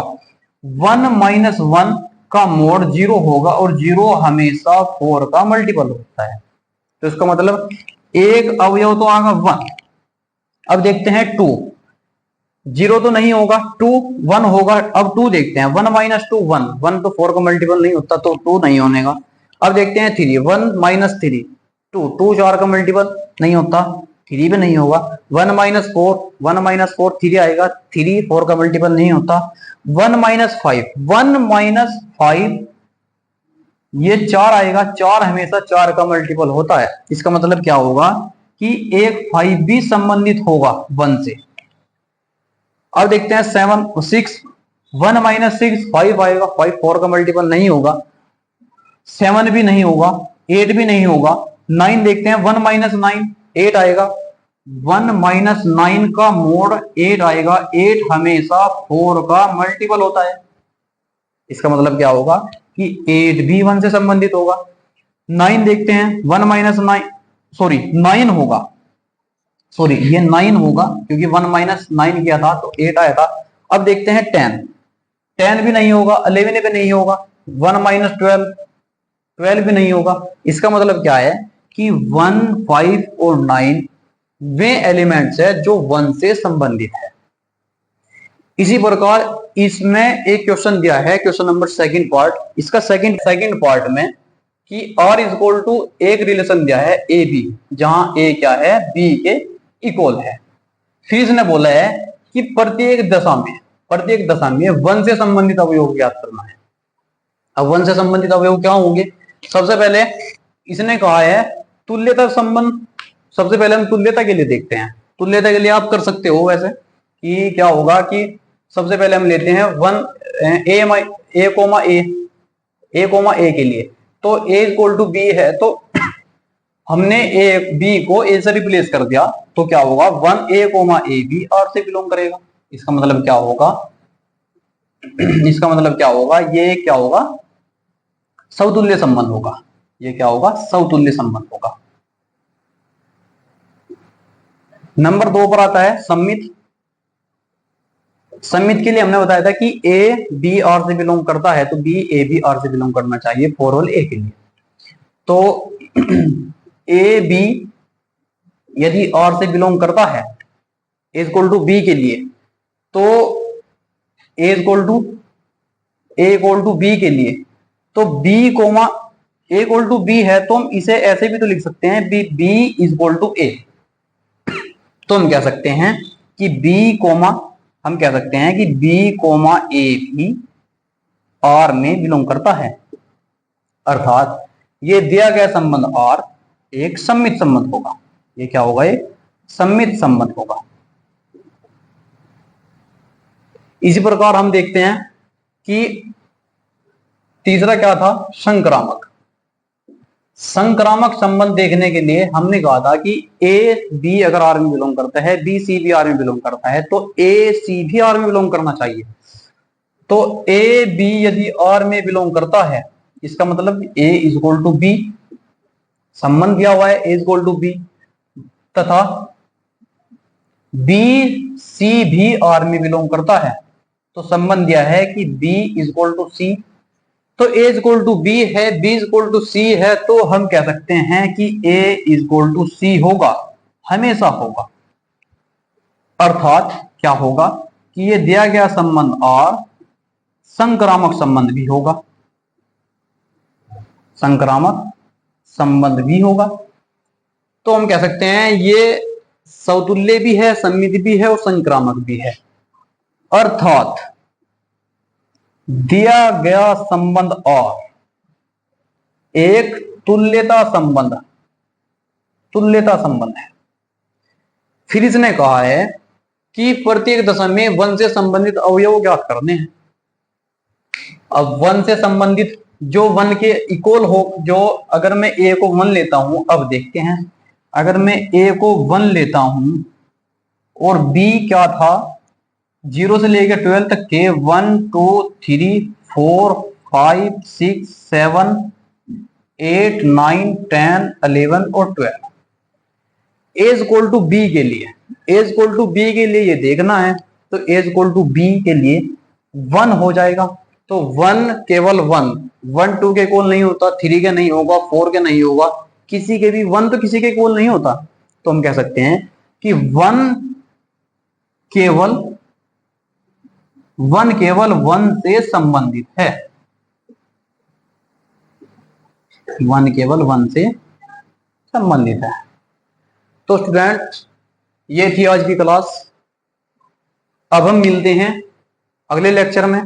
1 माइनस 1 का मोड 0 होगा और 0 हमेशा 4 का मल्टीपल होता है। तो इसका मतलब एक अवयव तो आएगा 1। अब देखते हैं 2, 0 तो नहीं होगा, 2 1 होगा। अब 2 देखते हैं, 1 माइनस 2 1, 1 तो 4 का मल्टीपल नहीं होता, तो 2 नहीं होने का। अब देखते हैं 3, 1 माइनस 3 2, 2 4 का मल्टीपल नहीं होता, 3 भी नहीं होगा। 1 माइनस 4, 1 माइनस 4 3 आएगा, 3 4 का मल्टीपल नहीं होता। 1 माइनस 5, 1 माइनस 5 ये 4 आएगा, 4 हमेशा 4 का मल्टीपल होता है। इसका मतलब क्या होगा कि एक 5 भी संबंधित होगा 1 से। अब देखते हैं 7 6, 1 माइनस 6 5 आएगा, 5 4 का मल्टीपल नहीं होगा, 7 भी नहीं होगा, 8 भी नहीं होगा। 9 देखते हैं, 1 माइनस 9 8 आएगा, 1 माइनस 9 का मोड 8 आएगा, 8 हमेशा 4 का मल्टीपल होता है। इसका मतलब क्या होगा कि 8 भी 1 से संबंधित होगा। 9 देखते हैं, 1 माइनस 9 सॉरी 9 होगा, सॉरी ये 9 होगा क्योंकि 1 माइनस 9 किया था तो 8 आया था। अब देखते हैं 10, 10 भी नहीं होगा, 11 भी नहीं होगा, 1 माइनस 12 12 भी नहीं होगा। इसका मतलब क्या है कि 1 5 और 9 वे एलिमेंट्स है जो 1 से संबंधित है। इसी प्रकार इसमें एक क्वेश्चन दिया है, क्वेश्चन नंबर सेकंड पार्ट, इसका सेकंड पार्ट में कि R इज इक्वल टू एक रिलेशन दिया है ए बी, जहां ए क्या है बी के इक्वल है। फिर इसने बोला है कि प्रत्येक दशा में 1 से संबंधित अवयव ज्ञात करना है। अब 1 से संबंधित अवयव क्या होंगे? सबसे पहले इसने कहा है तुल्यता संबंध। सबसे पहले हम तुल्यता के लिए देखते हैं। तुल्यता के लिए आप कर सकते हो वैसे कि क्या होगा कि सबसे पहले हम लेते हैं 1 ए कोमा ए के लिए, तो ए इक्वल टू बी है, तो हमने ए बी को ए से रिप्लेस कर दिया, तो क्या होगा 1 ए कोमा ए बी आर से बिलोंग करेगा। इसका मतलब क्या होगा ये क्या होगा समतुल्य संबंध होगा। ये क्या होगा समतुल्य संबंध होगा। नंबर 2 पर आता है सम्मित। सम्मित के लिए हमने बताया था कि ए बी आर से बिलोंग करता है, तो बी ए बी आर से बिलोंग करना चाहिए फॉर ऑल ए के लिए। तो ए बी यदि आर से बिलोंग करता है ए इक्वल टू बी के लिए, तो ए इक्वल टू बी के लिए, तो b comma a equal to b है, तो हम इसे ऐसे भी तो लिख सकते हैं बी इक्वल टू ए। तो हम कह सकते हैं कि बी कोमा ए भी आर में बिलोंग करता है, अर्थात ये दिया गया संबंध आर एक सम्मित संबंध होगा। ये क्या होगा? एक सम्मित संबंध होगा। इसी प्रकार हम देखते हैं कि तीसरा क्या था? संक्रामक। संक्रामक संबंध देखने के लिए हमने कहा था कि ए बी अगर आर में बिलोंग करता है, बी सी भी आर में बिलोंग करता है, तो ए सी भी आर में बिलोंग करना चाहिए। तो ए बी यदि आर में बिलोंग करता है, इसका मतलब ए इज इक्वल टू बी, संबंध दिया हुआ है ए इज इक्वल टू बी, तथा बी सी भी आर में बिलोंग करता है, तो संबंध दिया है कि बी इज इक्वल टू सी। तो ए इज इक्वल टू बी है, बी इज इक्वल टू सी है, तो हम कह सकते हैं कि ए इज इक्वल टू सी होगा, हमेशा होगा। अर्थात क्या होगा कि ये दिया गया संबंध आर संक्रामक संबंध भी होगा, संक्रामक संबंध भी होगा। तो हम कह सकते हैं ये समतुल्य भी है, सम्मित भी है और संक्रामक भी है। अर्थात दिया गया संबंध और एक तुल्यता संबंध है। फिर इसने कहा है कि प्रत्येक दशा में 1 से संबंधित अवयव ज्ञात करने हैं। अब 1 से संबंधित जो 1 के इक्वल हो, जो अगर मैं ए को 1 लेता हूं, अब देखते हैं अगर मैं ए को 1 लेता हूं और बी क्या था 0 से लेकर 12 तक के 1 2 3 4 5, 6, 7, 8, 9, 10, 11 और 12। एज इक्वल टू बी के लिए, एज इक्वल टू बी के लिए ये देखना है, तो एज इक्वल टू बी के लिए 1 हो जाएगा। तो 1 केवल 1, 1 2 के इक्वल नहीं होता, 3 के नहीं होगा, 4 के नहीं होगा, किसी के भी 1 तो किसी के इक्वल नहीं होता। तो हम कह सकते हैं कि 1 केवल 1 से संबंधित है, 1 केवल 1 से संबंधित है। तो स्टूडेंट ये थी आज की क्लास। अब हम मिलते हैं अगले लेक्चर में।